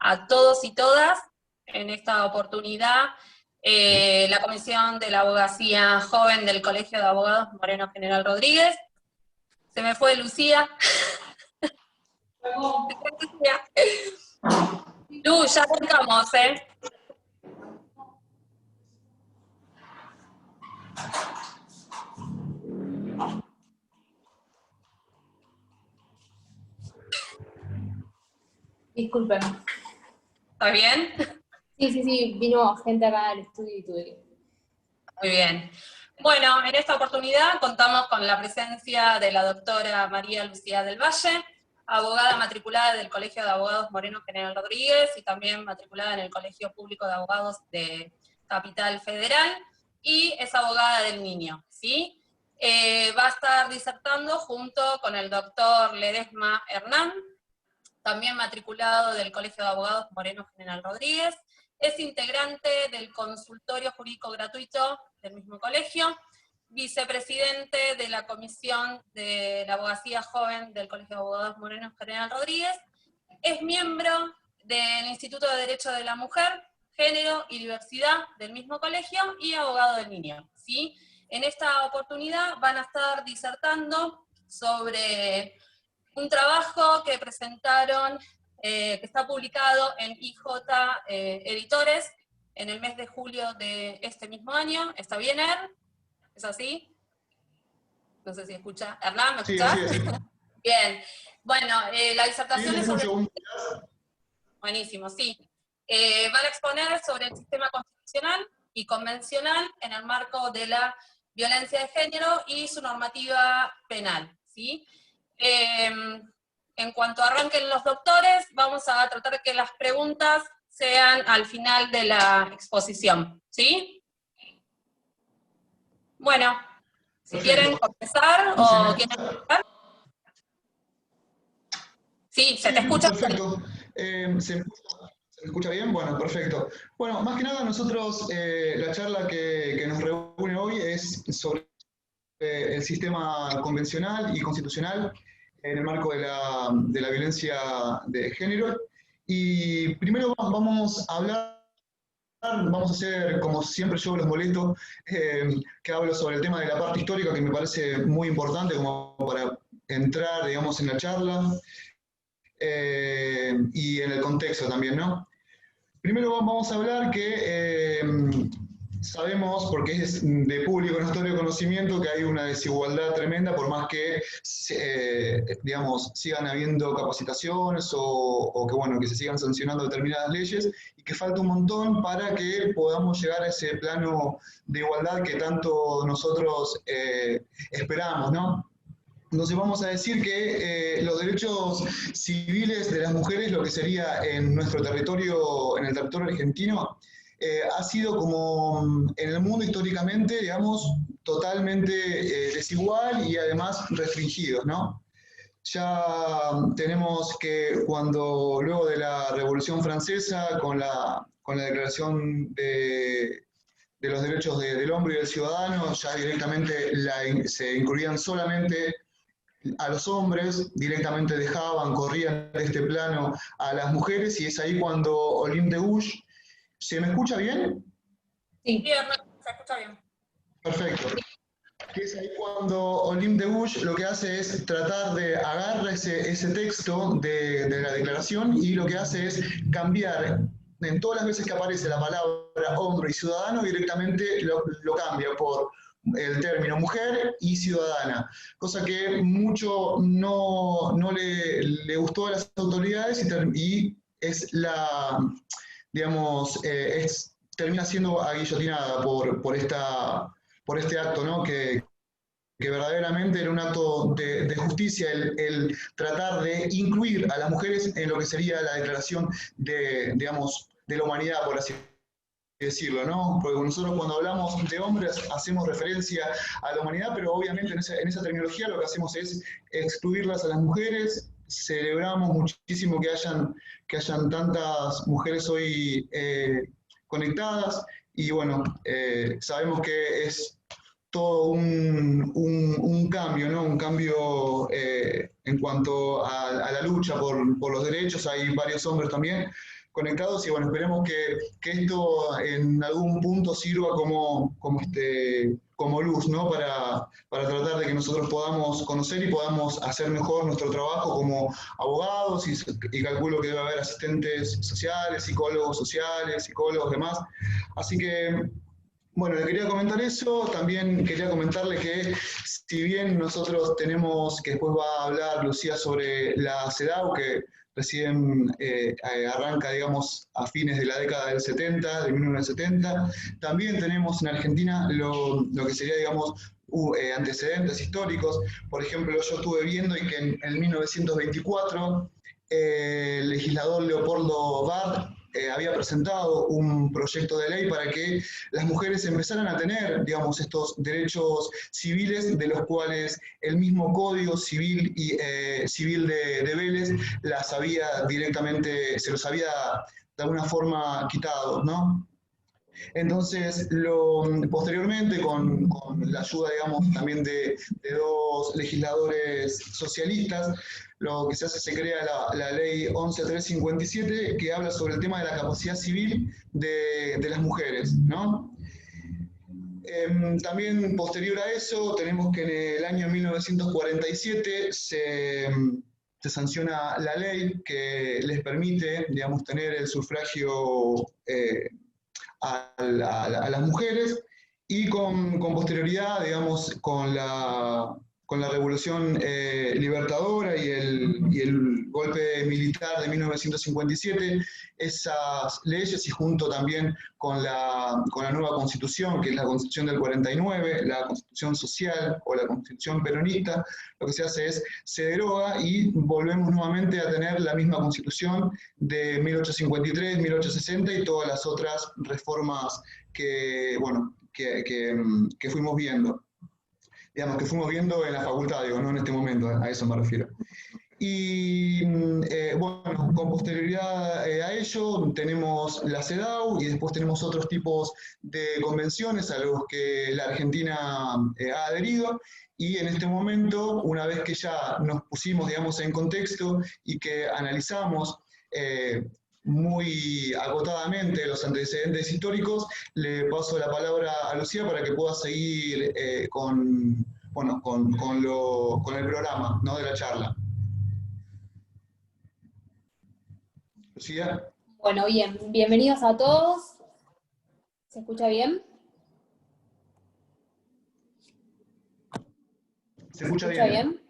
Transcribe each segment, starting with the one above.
a todos y todas. En esta oportunidad, la Comisión de la Abogacía Joven del Colegio de Abogados Moreno General Rodríguez. Se me fue Lucía. Lu, ya arrancamos, ¿eh? Disculpen. ¿Está bien? Sí, vino gente acá al estudio y tuve que... Muy bien. Bueno, en esta oportunidad contamos con la presencia de la doctora María Lucía del Valle, abogada matriculada del Colegio de Abogados Moreno General Rodríguez y también matriculada en el Colegio Público de Abogados de Capital Federal, y es abogada del niño, ¿sí? Va a estar disertando junto con el doctor Ledesma Hernán, también matriculado del Colegio de Abogados Moreno General Rodríguez. Es integrante del consultorio jurídico gratuito del mismo colegio, vicepresidente de la Comisión de la Abogacía Joven del Colegio de Abogados Moreno General Rodríguez, es miembro del Instituto de Derecho de la Mujer, Género y Diversidad del mismo colegio y abogado del niño, ¿sí? En esta oportunidad van a estar disertando sobre un trabajo que presentaron, que está publicado en IJ Editores en el mes de julio de este mismo año. ¿Está bien, ¿Es así? No sé si escucha. Hernán, ¿me escuchás? Sí, así es. Bien. Bueno, la disertación es sobre... Escucho. Buenísimo, sí. Van a exponer sobre el sistema constitucional y convencional en el marco de la violencia de género y su normativa penal, ¿sí? En cuanto arranquen los doctores, vamos a tratar de que las preguntas sean al final de la exposición, ¿sí? Bueno, si quieren comenzar o quieren empezar. Sí, se te escucha. Perfecto. ¿Se me escucha bien? Bueno, perfecto. Bueno, más que nada nosotros, la charla que nos reúne hoy es sobre el sistema convencional y constitucional en el marco de la violencia de género. Y primero vamos a hablar, vamos a hacer, como siempre yo los molesto, que hablo sobre el tema de la parte histórica, que me parece muy importante como para entrar, digamos, en la charla, y en el contexto también, ¿no? Primero vamos a hablar que sabemos, porque es de público notorio conocimiento, que hay una desigualdad tremenda, por más que, digamos, sigan habiendo capacitaciones o que, bueno, que se sigan sancionando determinadas leyes, y que falta un montón para que podamos llegar a ese plano de igualdad que tanto nosotros esperamos, ¿no? Entonces vamos a decir que los derechos civiles de las mujeres, lo que sería en nuestro territorio, en el territorio argentino, ha sido como en el mundo históricamente, digamos, totalmente desigual y además restringido, ¿no? Ya tenemos que luego de la Revolución Francesa, con la Declaración de los Derechos del Hombre y del Ciudadano, ya directamente se incluían solamente a los hombres, directamente corrían de este plano a las mujeres, y es ahí cuando Olympe de Gouges... ¿Se me escucha bien? Sí, se escucha bien. Perfecto. Que es ahí cuando Olympe de Gouges lo que hace es tratar de agarrar ese texto de la declaración, y lo que hace es cambiar, en todas las veces que aparece la palabra hombre y ciudadano, directamente lo cambia por el término mujer y ciudadana, cosa que mucho no le gustó a las autoridades, y es digamos, termina siendo aguillotinada por este acto, ¿no? Que verdaderamente era un acto de justicia el tratar de incluir a las mujeres en lo que sería la declaración digamos, de la humanidad, por así decirlo, ¿no? Porque nosotros cuando hablamos de hombres hacemos referencia a la humanidad, pero obviamente en esa terminología lo que hacemos es excluirlas a las mujeres. Celebramos muchísimo que hayan tantas mujeres hoy conectadas, y bueno, sabemos que es todo un cambio, ¿no? Un cambio en cuanto a la lucha por los derechos. Hay varios hombres también conectados y bueno, esperemos que esto en algún punto sirva como luz, ¿no? Para tratar de que nosotros podamos conocer y podamos hacer mejor nuestro trabajo como abogados y calculo que debe haber asistentes sociales, psicólogos, demás. Así que bueno, le quería comentar eso, también quería comentarle que si bien nosotros tenemos, que después va a hablar Lucía sobre la CEDAW, que recién arranca, digamos, a fines de la década del 70, de 1970, también tenemos en Argentina lo que sería, digamos, antecedentes históricos. Por ejemplo, yo estuve viendo y que en 1924 el legislador Leopoldo Bard había presentado un proyecto de ley para que las mujeres empezaran a tener, digamos, estos derechos civiles de los cuales el mismo Código Civil Civil de Vélez se los había de alguna forma quitado, ¿no? Entonces, posteriormente, con la ayuda, digamos, también de dos legisladores socialistas, lo que se hace, se crea la ley 11357, que habla sobre el tema de la capacidad civil de las mujeres, ¿no? También posterior a eso, tenemos que en el año 1947 se sanciona la ley que les permite, digamos, tener el sufragio a las mujeres y con posterioridad, digamos, con la Revolución Libertadora y el golpe militar de 1957, esas leyes y junto también con la nueva Constitución, que es la Constitución del 49, la Constitución Social o la Constitución Peronista, lo que se hace es, se deroga y volvemos nuevamente a tener la misma Constitución de 1853, 1860 y todas las otras reformas que, bueno, que fuimos viendo. Digamos, que fuimos viendo en la facultad, digo, no en este momento, a eso me refiero. Y bueno, con posterioridad a ello tenemos la CEDAW y después tenemos otros tipos de convenciones a los que la Argentina ha adherido. Y en este momento, una vez que ya nos pusimos, digamos, en contexto y que analizamos muy agotadamente los antecedentes históricos, le paso la palabra a Lucía para que pueda seguir con el programa, ¿no? De la charla. Lucía. Bueno, bien, bienvenidos a todos. ¿Se escucha bien? ¿Se escucha bien?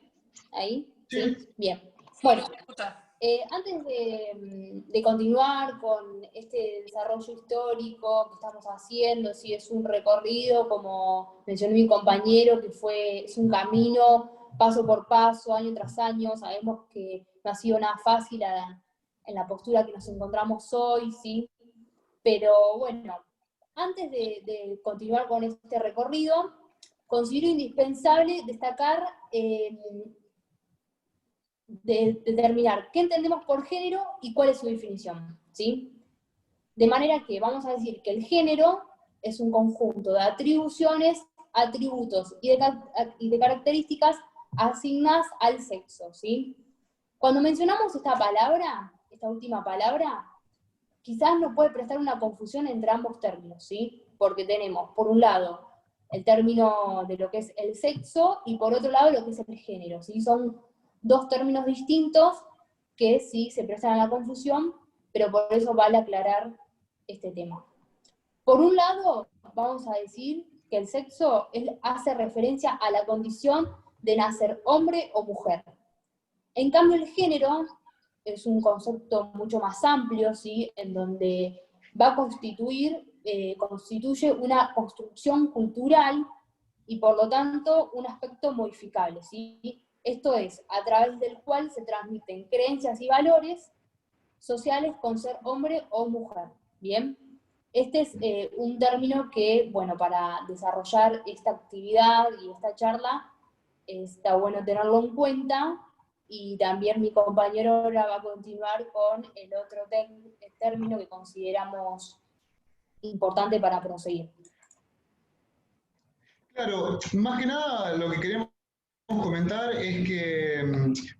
¿Ahí? Sí. Bien. Bueno, ¿Se escucha? Antes de continuar con este desarrollo histórico que estamos haciendo, sí, es un recorrido, como mencionó mi compañero, es un camino paso por paso, año tras año. Sabemos que no ha sido nada fácil en la postura que nos encontramos hoy, ¿sí? Pero bueno, antes de continuar con este recorrido, considero indispensable destacar, determinar qué entendemos por género y cuál es su definición, ¿sí? De manera que vamos a decir que el género es un conjunto de atribuciones, atributos y de características asignadas al sexo, ¿sí? Cuando mencionamos esta palabra, esta última palabra, quizás nos puede prestar una confusión entre ambos términos, ¿sí? Porque tenemos, por un lado, el término de lo que es el sexo, y por otro lado, lo que es el género, ¿sí? Son dos términos distintos que sí se prestan a la confusión, pero por eso vale aclarar este tema. Por un lado, vamos a decir que el sexo hace referencia a la condición de nacer hombre o mujer. En cambio, el género es un concepto mucho más amplio, ¿sí? En donde va a constituye una construcción cultural y por lo tanto un aspecto modificable, ¿sí? Esto es, a través del cual se transmiten creencias y valores sociales con ser hombre o mujer, ¿bien? Este es un término que, bueno, para desarrollar esta actividad y esta charla, está bueno tenerlo en cuenta, y también mi compañero ahora va a continuar con el otro término que consideramos importante para proseguir. Claro, más que nada lo que queremos comentar es que,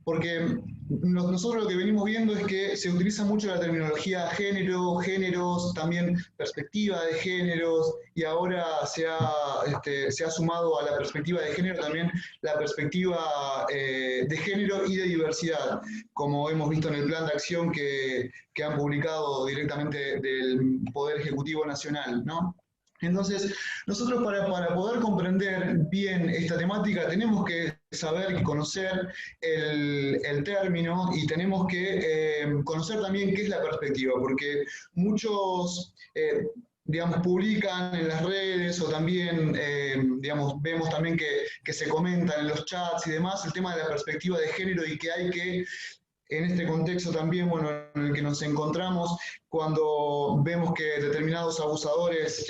porque nosotros lo que venimos viendo es que se utiliza mucho la terminología género, géneros, también perspectiva de géneros, y ahora se ha sumado a la perspectiva de género también la perspectiva de género y de diversidad, como hemos visto en el plan de acción que han publicado directamente del Poder Ejecutivo Nacional, ¿no? Entonces, nosotros para poder comprender bien esta temática tenemos que saber y conocer el término, y tenemos que conocer también qué es la perspectiva, porque muchos, digamos, publican en las redes o también, digamos, vemos también que se comentan en los chats y demás el tema de la perspectiva de género, y que hay que, en este contexto también, bueno, en el que nos encontramos, cuando vemos que determinados abusadores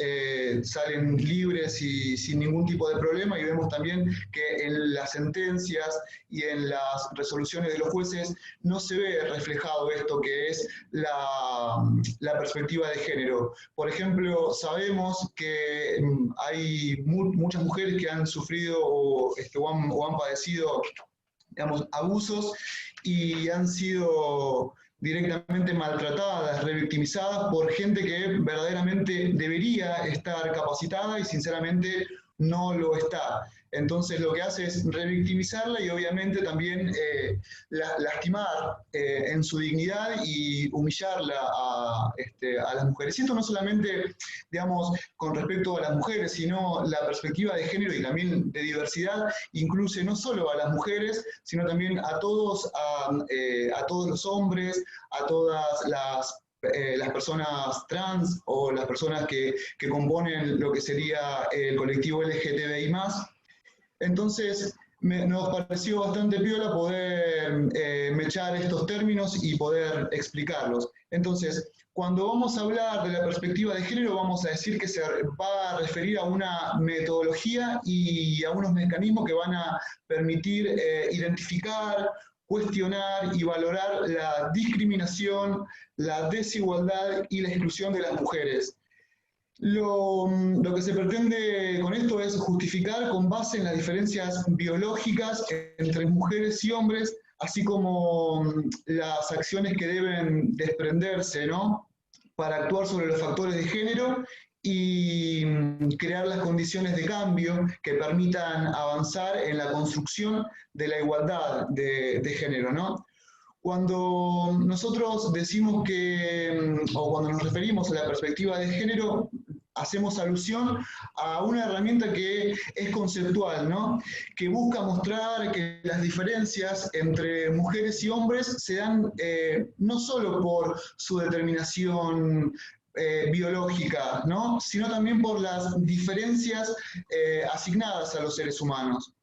salen libres y sin ningún tipo de problema, y vemos también que en las sentencias y en las resoluciones de los jueces no se ve reflejado esto que es la perspectiva de género. Por ejemplo, sabemos que hay muchas mujeres que han sufrido o han padecido, digamos, abusos, y han sido directamente maltratadas, revictimizadas por gente que verdaderamente debería estar capacitada y sinceramente no lo está. Entonces lo que hace es revictimizarla y obviamente también lastimar en su dignidad y humillarla a las mujeres. Y esto no solamente, digamos, con respecto a las mujeres, sino la perspectiva de género y también de diversidad incluye no solo a las mujeres, sino también a todos los hombres, a todas las personas trans o las personas que componen lo que sería el colectivo LGTBI+. Entonces, nos pareció bastante piola poder mechar estos términos y poder explicarlos. Entonces, cuando vamos a hablar de la perspectiva de género, vamos a decir que se va a referir a una metodología y a unos mecanismos que van a permitir identificar, cuestionar y valorar la discriminación, la desigualdad y la exclusión de las mujeres. Lo que se pretende con esto es justificar con base en las diferencias biológicas entre mujeres y hombres, así como las acciones que deben desprenderse, ¿no?, para actuar sobre los factores de género y crear las condiciones de cambio que permitan avanzar en la construcción de la igualdad de género, ¿no? Cuando nosotros decimos o cuando nos referimos a la perspectiva de género, hacemos alusión a una herramienta que es conceptual, ¿no?, que busca mostrar que las diferencias entre mujeres y hombres se dan no solo por su determinación biológica, ¿no?, sino también por las diferencias asignadas a los seres humanos.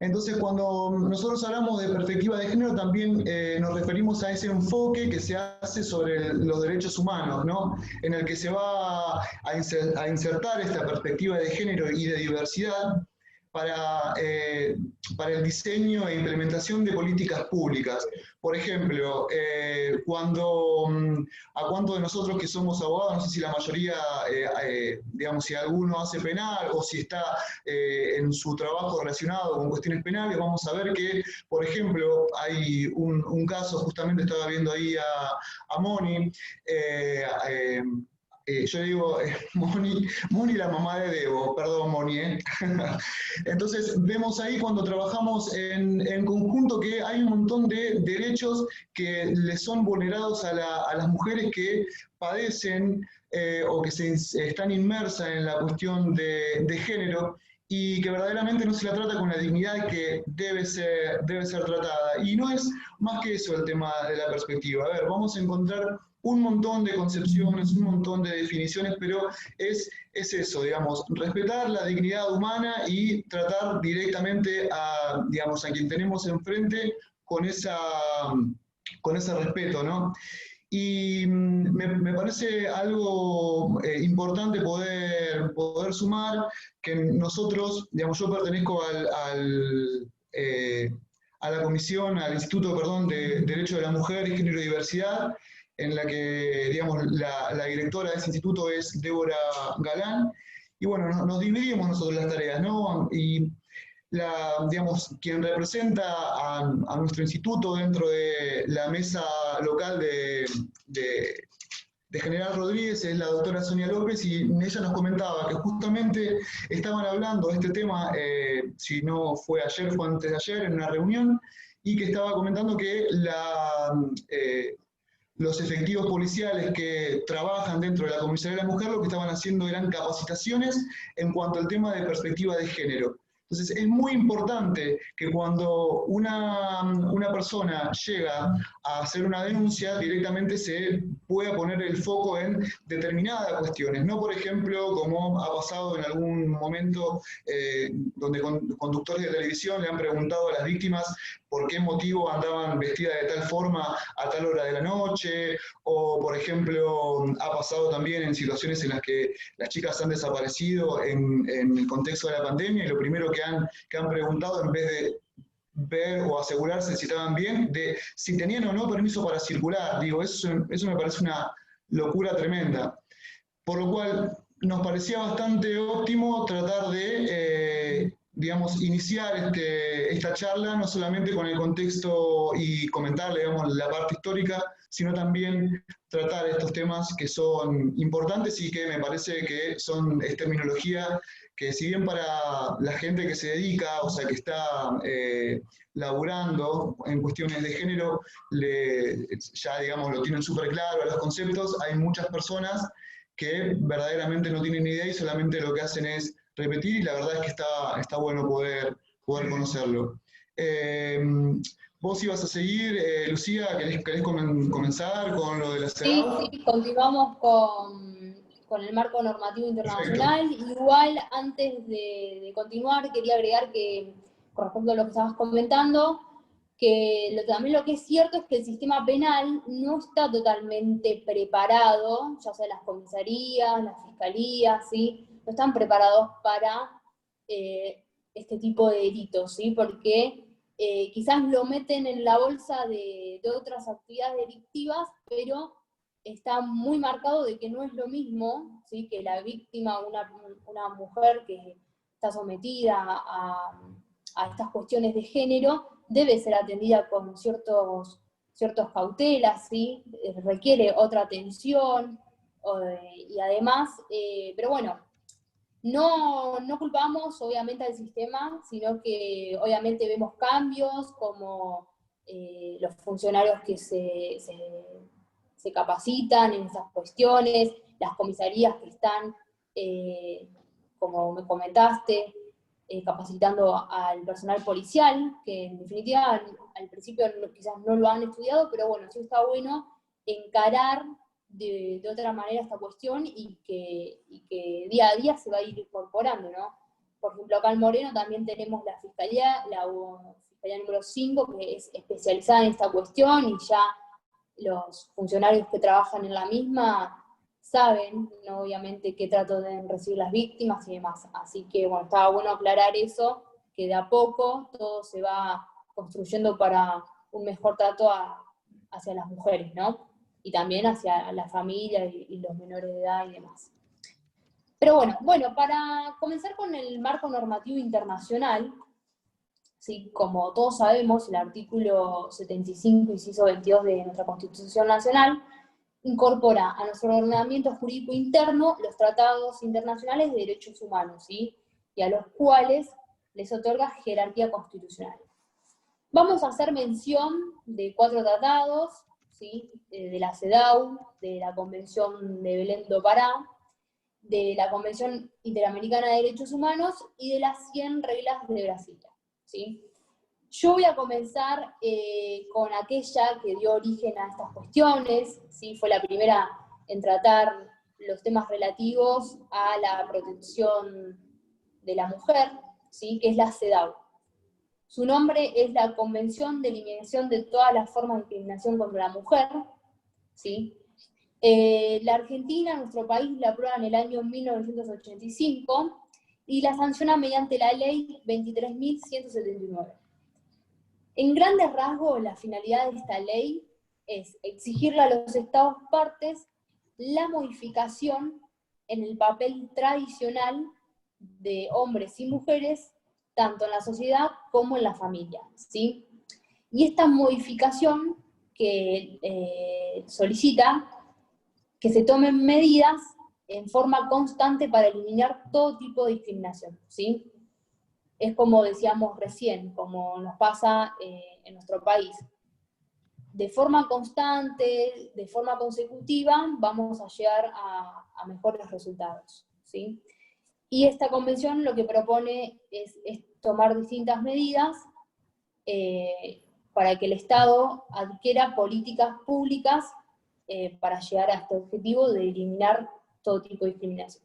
Entonces, cuando nosotros hablamos de perspectiva de género, también nos referimos a ese enfoque que se hace sobre los derechos humanos, ¿no?, en el que se va a insertar esta perspectiva de género y de diversidad para el diseño e implementación de políticas públicas. Por ejemplo, a cuántos de nosotros que somos abogados, no sé si la mayoría, digamos, si alguno hace penal o si está en su trabajo relacionado con cuestiones penales, vamos a ver que, por ejemplo, hay un caso, justamente estaba viendo ahí a Moni, yo digo Moni la mamá de Debo, perdón Moni. Entonces vemos ahí cuando trabajamos en conjunto que hay un montón de derechos que les son vulnerados a las mujeres que padecen o que están inmersas en la cuestión de género, y que verdaderamente no se la trata con la dignidad que debe ser tratada. Y no es más que eso el tema de la perspectiva. A ver, vamos a encontrar un montón de concepciones, un montón de definiciones, pero es eso, digamos, respetar la dignidad humana y tratar directamente a quien tenemos enfrente con ese respeto, ¿no? Y me parece algo importante poder sumar que nosotros, digamos, yo pertenezco a la comisión, al Instituto, perdón, de Derecho de la Mujer y Género y Diversidad, en la que, digamos, la directora de ese instituto es Débora Galán, y bueno, nos dividimos nosotros las tareas, ¿no? Y digamos, quien representa a nuestro instituto dentro de la mesa local de General Rodríguez es la doctora Sonia López, y ella nos comentaba que justamente estaban hablando de este tema, si no fue ayer, fue antes de ayer, en una reunión, y que estaba comentando que los efectivos policiales que trabajan dentro de la Comisaría de la Mujer lo que estaban haciendo eran capacitaciones en cuanto al tema de perspectiva de género. Entonces es muy importante que cuando una persona llega a hacer una denuncia, directamente se pueda poner el foco en determinadas cuestiones, no por ejemplo como ha pasado en algún momento donde conductores de televisión le han preguntado a las víctimas por qué motivo andaban vestidas de tal forma a tal hora de la noche, o por ejemplo ha pasado también en situaciones en las que las chicas han desaparecido en el contexto de la pandemia, y lo primero que han preguntado, en vez de ver o asegurarse si estaban bien, de si tenían o no permiso para circular. Digo, eso me parece una locura tremenda. Por lo cual nos parecía bastante óptimo tratar de, digamos, iniciar esta charla, no solamente con el contexto y comentar, digamos, la parte histórica, sino también tratar estos temas que son importantes y que me parece que es terminología que, si bien para la gente que se dedica, o sea, que está laburando en cuestiones de género, ya, digamos, lo tienen súper claro los conceptos, hay muchas personas que verdaderamente no tienen idea y solamente lo que hacen es repetir, y la verdad es que está bueno poder conocerlo. Vos ibas a seguir, Lucía, ¿querés comenzar con lo de la CEDAW? Sí, continuamos con el marco normativo internacional. Perfecto. Igual, antes de continuar, quería agregar que, con respecto a lo que estabas comentando, que también lo que es cierto es que el sistema penal no está totalmente preparado, ya sea las comisarías, las fiscalías, ¿sí? No están preparados para este tipo de delitos, ¿sí? Porque quizás lo meten en la bolsa de otras actividades delictivas, pero está muy marcado de que no es lo mismo, ¿sí? Que la víctima, una mujer que está sometida a estas cuestiones de género, debe ser atendida con ciertos cautelas, ¿sí? Requiere otra atención, y además, pero bueno, no culpamos obviamente al sistema, sino que obviamente vemos cambios como los funcionarios que se capacitan en esas cuestiones, las comisarías que están, como me comentaste, capacitando al personal policial, que en definitiva al principio quizás no lo han estudiado, pero bueno, sí está bueno encarar de otra manera esta cuestión y que día a día se va a ir incorporando, ¿no? Por ejemplo, acá en Moreno también tenemos la fiscalía número 5, que es especializada en esta cuestión, y ya los funcionarios que trabajan en la misma saben, ¿no? Obviamente, qué trato deben recibir las víctimas y demás. Así que, bueno, estaba bueno aclarar eso, que de a poco todo se va construyendo para un mejor trato hacia las mujeres, ¿no? Y también hacia la familia y los menores de edad y demás. Pero bueno, para comenzar con el marco normativo internacional, ¿sí? Como todos sabemos, el artículo 75, inciso 22 de nuestra Constitución Nacional, incorpora a nuestro ordenamiento jurídico interno los tratados internacionales de derechos humanos, ¿sí? Y a los cuales les otorga jerarquía constitucional. Vamos a hacer mención de 4 tratados, ¿sí? De la CEDAW, de la Convención de Belén do Pará, de la Convención Interamericana de Derechos Humanos y de las 100 reglas de Brasilia, ¿sí? Yo voy a comenzar con aquella que dio origen a estas cuestiones, ¿sí? Fue la primera en tratar los temas relativos a la protección de la mujer, ¿sí? Que es la CEDAW. Su nombre es la Convención de Eliminación de todas las formas de discriminación contra la mujer, ¿sí? La Argentina, nuestro país, la aprueba en el año 1985 y la sanciona mediante la ley 23.179. En grandes rasgos, la finalidad de esta ley es exigirle a los Estados partes la modificación en el papel tradicional de hombres y mujeres tanto en la sociedad como en la familia, ¿sí? Y esta modificación que solicita que se tomen medidas en forma constante para eliminar todo tipo de discriminación, ¿sí? Es como decíamos recién, como nos pasa en nuestro país. De forma constante, de forma consecutiva, vamos a llegar a mejores resultados, ¿sí? Y esta convención lo que propone es tomar distintas medidas para que el Estado adquiera políticas públicas para llegar a este objetivo de eliminar todo tipo de discriminación.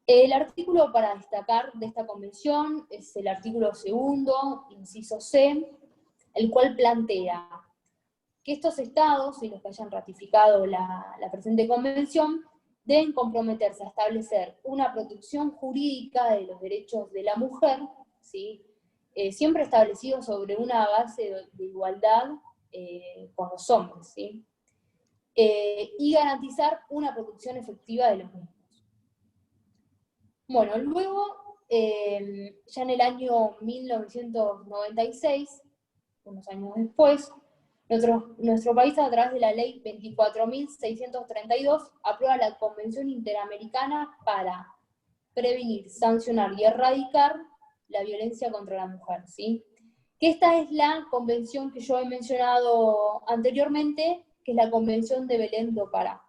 El artículo para destacar de esta convención es el artículo 2, inciso C, el cual plantea que estos estados, y los que hayan ratificado la presente convención, deben comprometerse a establecer una protección jurídica de los derechos de la mujer, ¿sí? Siempre establecido sobre una base de igualdad con los hombres, ¿sí? Y garantizar una protección efectiva de los mismos. Bueno, luego, ya en el año 1996, unos años después, nuestro país, a través de la ley 24.632, aprueba la Convención Interamericana para prevenir, sancionar y erradicar la violencia contra la mujer, ¿sí? Que esta es la convención que yo he mencionado anteriormente, que es la Convención de Belém do Pará.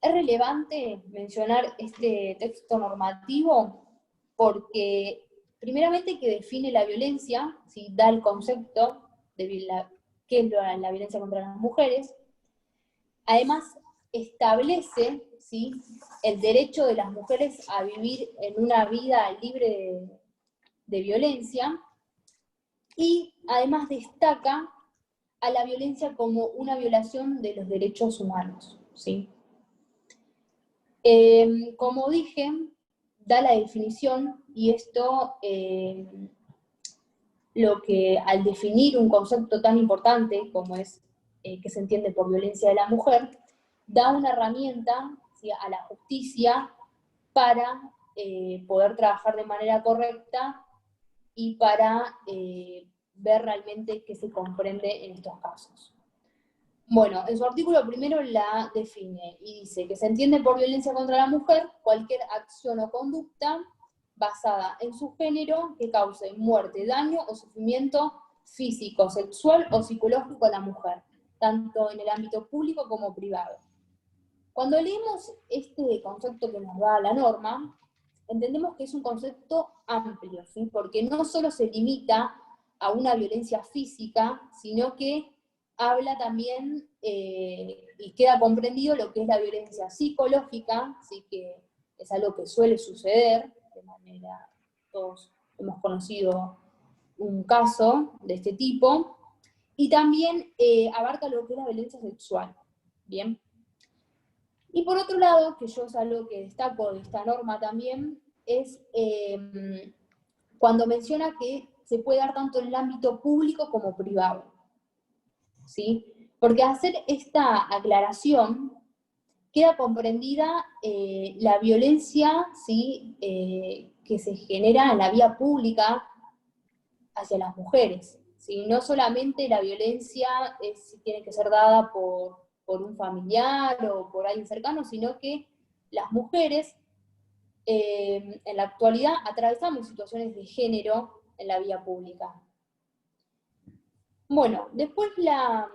Es relevante mencionar este texto normativo porque, primeramente, que define la violencia, ¿sí? Da el concepto de qué es la violencia contra las mujeres. Además, establece, ¿sí?, el derecho de las mujeres a vivir en una vida libre de violencia, y además destaca a la violencia como una violación de los derechos humanos, ¿sí? Como dije, da la definición, y esto lo que al definir un concepto tan importante como es que se entiende por violencia de la mujer, da una herramienta, ¿sí?, a la justicia para poder trabajar de manera correcta y para ver realmente qué se comprende en estos casos. Bueno, en su artículo primero la define y dice que se entiende por violencia contra la mujer cualquier acción o conducta basada en su género que cause muerte, daño o sufrimiento físico, sexual o psicológico a la mujer, tanto en el ámbito público como privado. Cuando leemos este concepto que nos da la norma, entendemos que es un concepto amplio, ¿sí? Porque no solo se limita a una violencia física, sino que habla también y queda comprendido lo que es la violencia psicológica, ¿sí? Que es algo que suele suceder, de manera, todos hemos conocido un caso de este tipo, y también abarca lo que es la violencia sexual, ¿bien? Y por otro lado, que yo es algo que destaco de esta norma también, es cuando menciona que se puede dar tanto en el ámbito público como privado, ¿sí? Porque al hacer esta aclaración, queda comprendida la violencia, ¿sí?, que se genera en la vía pública hacia las mujeres, ¿sí? No solamente la violencia tiene que ser dada por un familiar o por alguien cercano, sino que las mujeres en la actualidad atravesamos situaciones de género en la vía pública. Bueno, después la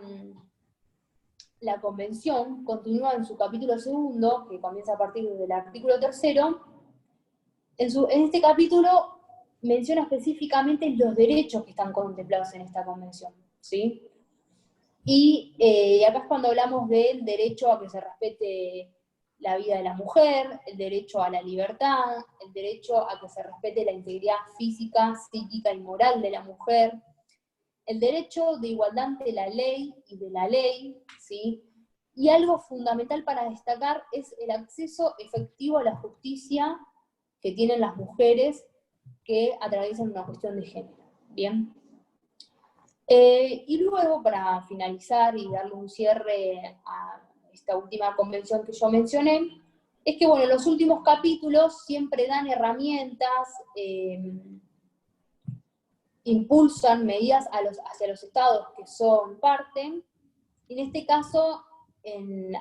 convención continúa en su capítulo 2, que comienza a partir del artículo 3. En este capítulo menciona específicamente los derechos que están contemplados en esta convención, ¿sí? Y acá es cuando hablamos del derecho a que se respete la vida de la mujer, el derecho a la libertad, el derecho a que se respete la integridad física, psíquica y moral de la mujer, el derecho de igualdad ante la ley y de la ley, ¿sí? Y algo fundamental para destacar es el acceso efectivo a la justicia que tienen las mujeres que atraviesan una cuestión de género, ¿bien? Y luego, para finalizar y darle un cierre a esta última convención que yo mencioné, es que, bueno, los últimos capítulos siempre dan herramientas, impulsan medidas hacia los estados que son parte. En este caso,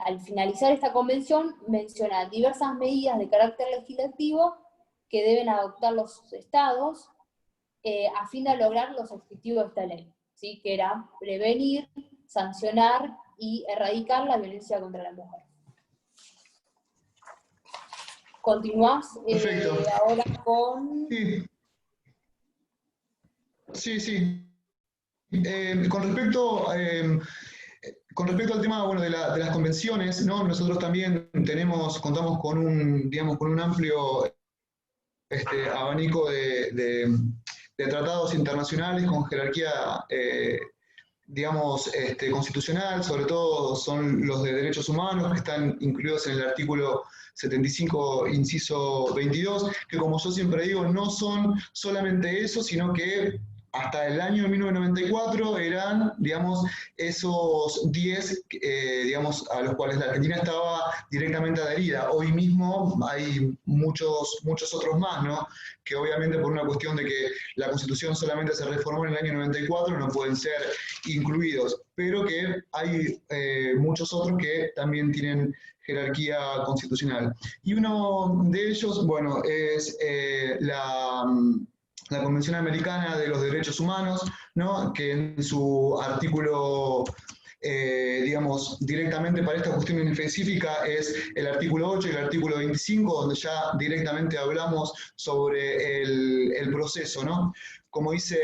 al finalizar esta convención, menciona diversas medidas de carácter legislativo que deben adoptar los estados a fin de lograr los objetivos de esta ley, ¿sí? Que era prevenir, sancionar y erradicar la violencia contra la mujer. Continuás ahora con... Sí. Con respecto al tema, bueno, de las convenciones, ¿no? Nosotros también contamos con un amplio abanico de tratados internacionales con jerarquía, constitucional, sobre todo son los de derechos humanos, que están incluidos en el artículo 75, inciso 22, que como yo siempre digo, no son solamente eso, sino que hasta el año 1994 eran, esos 10, a los cuales la Argentina estaba directamente adherida. Hoy mismo hay muchos otros más, ¿no? Que obviamente por una cuestión de que la Constitución solamente se reformó en el año 94, no pueden ser incluidos, pero que hay muchos otros que también tienen jerarquía constitucional. Y uno de ellos, bueno, es la Convención Americana de los Derechos Humanos, ¿no? Que en su artículo, directamente para esta cuestión específica es el artículo 8 y el artículo 25, donde ya directamente hablamos sobre el proceso, ¿no? Como dice,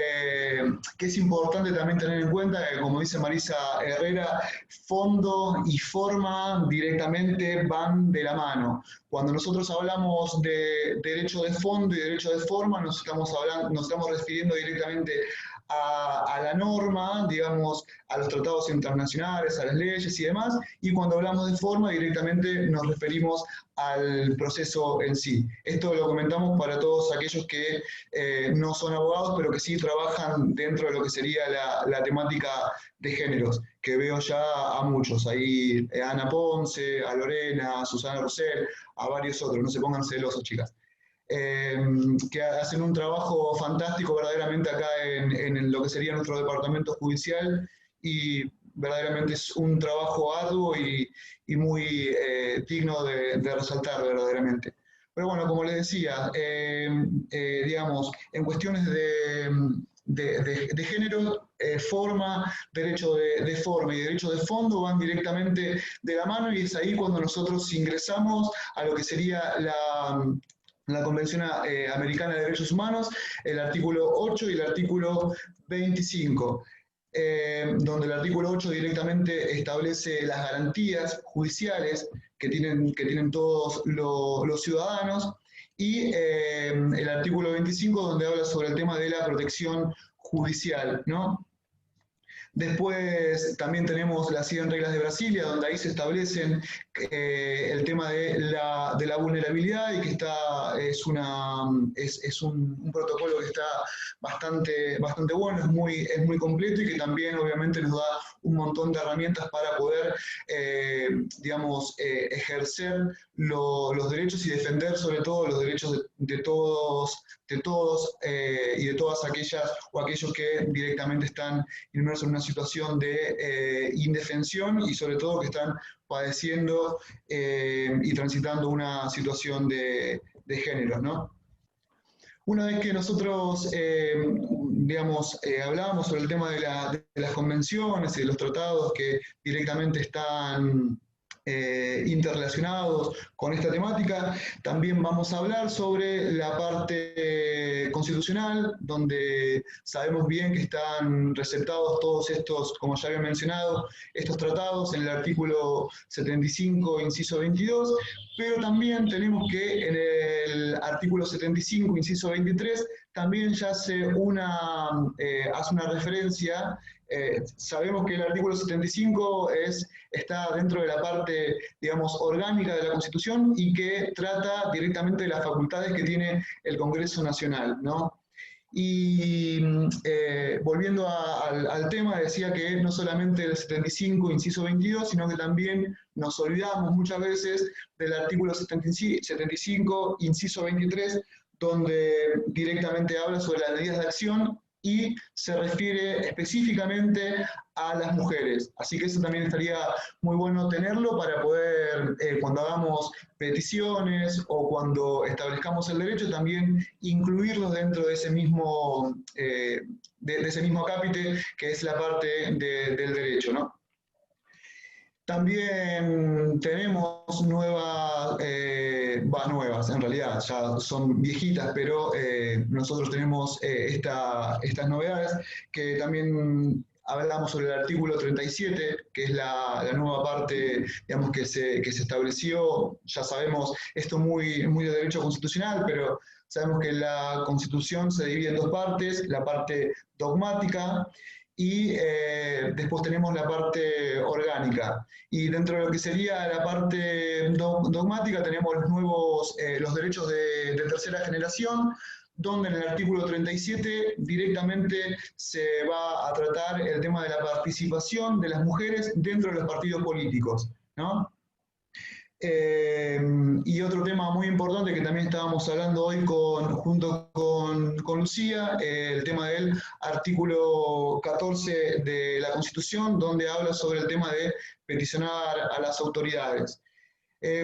que es importante también tener en cuenta, que como dice Marisa Herrera, fondo y forma directamente van de la mano. Cuando nosotros hablamos de derecho de fondo y derecho de forma, nos estamos refiriendo directamente a la norma, a los tratados internacionales, a las leyes y demás, y cuando hablamos de forma directamente nos referimos al proceso en sí. Esto lo comentamos para todos aquellos que no son abogados, pero que sí trabajan dentro de lo que sería la temática de géneros, que veo ya a muchos, ahí a Ana Ponce, a Lorena, a Susana Rosell, a varios otros, no se pongan celosos, chicas. Que hacen un trabajo fantástico verdaderamente acá en lo que sería nuestro departamento judicial, y verdaderamente es un trabajo arduo y muy digno de resaltar verdaderamente. Pero bueno, como les decía, en cuestiones de género, forma, derecho de forma y derecho de fondo van directamente de la mano, y es ahí cuando nosotros ingresamos a lo que sería la Convención Americana de Derechos Humanos, el artículo 8 y el artículo 25, donde el artículo 8 directamente establece las garantías judiciales que tienen todos los ciudadanos, y el artículo 25, donde habla sobre el tema de la protección judicial, ¿no? Después también tenemos las 100 reglas de Brasilia, donde ahí se establecen el tema de la vulnerabilidad, y que es un protocolo que está bastante bueno, es muy completo, y que también obviamente nos da un montón de herramientas para poder, ejercer los derechos y defender sobre todo los derechos de todos y de todas aquellas o aquellos que directamente están inmersos en una situación de indefensión, y sobre todo que están padeciendo y transitando una situación de género, ¿no? Una vez que nosotros, hablábamos sobre el tema de las convenciones y de los tratados que directamente están interrelacionados con esta temática, también vamos a hablar sobre la parte constitucional, donde sabemos bien que están receptados todos estos, como ya había mencionado, estos tratados en el artículo 75, inciso 22, pero también tenemos que en el artículo 75, inciso 23, también ya hace una referencia. Sabemos que el artículo 75 está dentro de la parte, orgánica de la Constitución, y que trata directamente de las facultades que tiene el Congreso Nacional, ¿no? Y volviendo al tema, decía que no solamente el 75, inciso 22, sino que también nos olvidamos muchas veces del artículo 75, inciso 23, donde directamente habla sobre las medidas de acción y se refiere específicamente a las mujeres. Así que eso también estaría muy bueno tenerlo para poder, cuando hagamos peticiones o cuando establezcamos el derecho, también incluirlos dentro de ese mismo, de ese mismo acápite que es la parte del derecho, ¿no? También tenemos nuevas, nuevas, en realidad, ya son viejitas, pero nosotros tenemos estas novedades que también hablamos sobre el artículo 37, que es la nueva parte, digamos, que se estableció. Ya sabemos, esto muy de derecho constitucional, pero sabemos que la Constitución se divide en dos partes: la parte dogmática y después tenemos la parte orgánica. Y dentro de lo que sería la parte dogmática tenemos los derechos de tercera generación, donde en el artículo 37 directamente se va a tratar el tema de la participación de las mujeres dentro de los partidos políticos, ¿no? Y otro tema muy importante que también estábamos hablando hoy junto con Lucía, el tema del artículo 14 de la Constitución, donde habla sobre el tema de peticionar a las autoridades.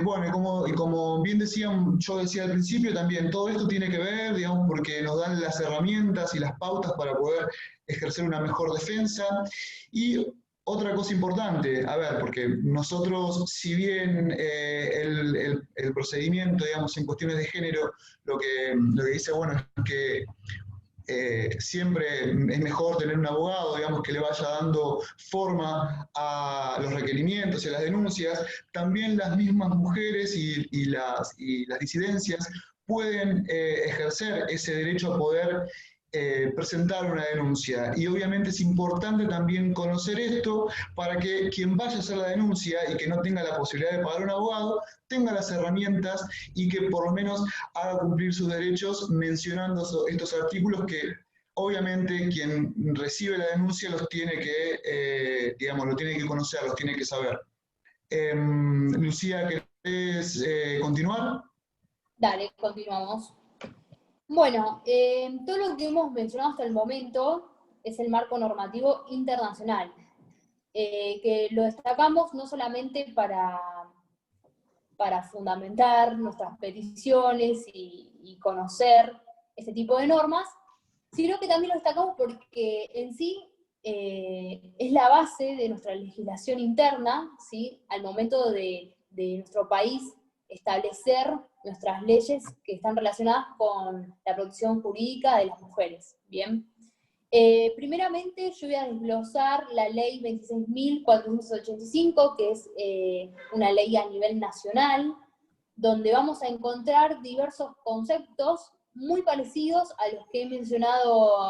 Bueno, y como bien yo decía al principio, también todo esto tiene que ver, digamos, porque nos dan las herramientas y las pautas para poder ejercer una mejor defensa. Y otra cosa importante, a ver, porque nosotros, si bien el procedimiento, digamos, en cuestiones de género, lo que dice, bueno, es que siempre es mejor tener un abogado, digamos, que le vaya dando forma a los requerimientos y a las denuncias. También las mismas mujeres y las disidencias pueden ejercer ese derecho a poder presentar una denuncia. Y obviamente es importante también conocer esto para que quien vaya a hacer la denuncia y que no tenga la posibilidad de pagar un abogado, tenga las herramientas y que por lo menos haga cumplir sus derechos mencionando estos artículos que obviamente quien recibe la denuncia los tiene que, digamos, lo tiene que conocer, los tiene que saber. Lucía, ¿querés continuar? Dale, continuamos. Bueno, todo lo que hemos mencionado hasta el momento es el marco normativo internacional, que lo destacamos no solamente para fundamentar nuestras peticiones y conocer este tipo de normas, sino que también lo destacamos porque en sí es la base de nuestra legislación interna, ¿sí? Al momento de nuestro país establecer nuestras leyes que están relacionadas con la protección jurídica de las mujeres, ¿bien? Primeramente yo voy a desglosar la ley 26.485, que es una ley a nivel nacional, donde vamos a encontrar diversos conceptos muy parecidos a los que he mencionado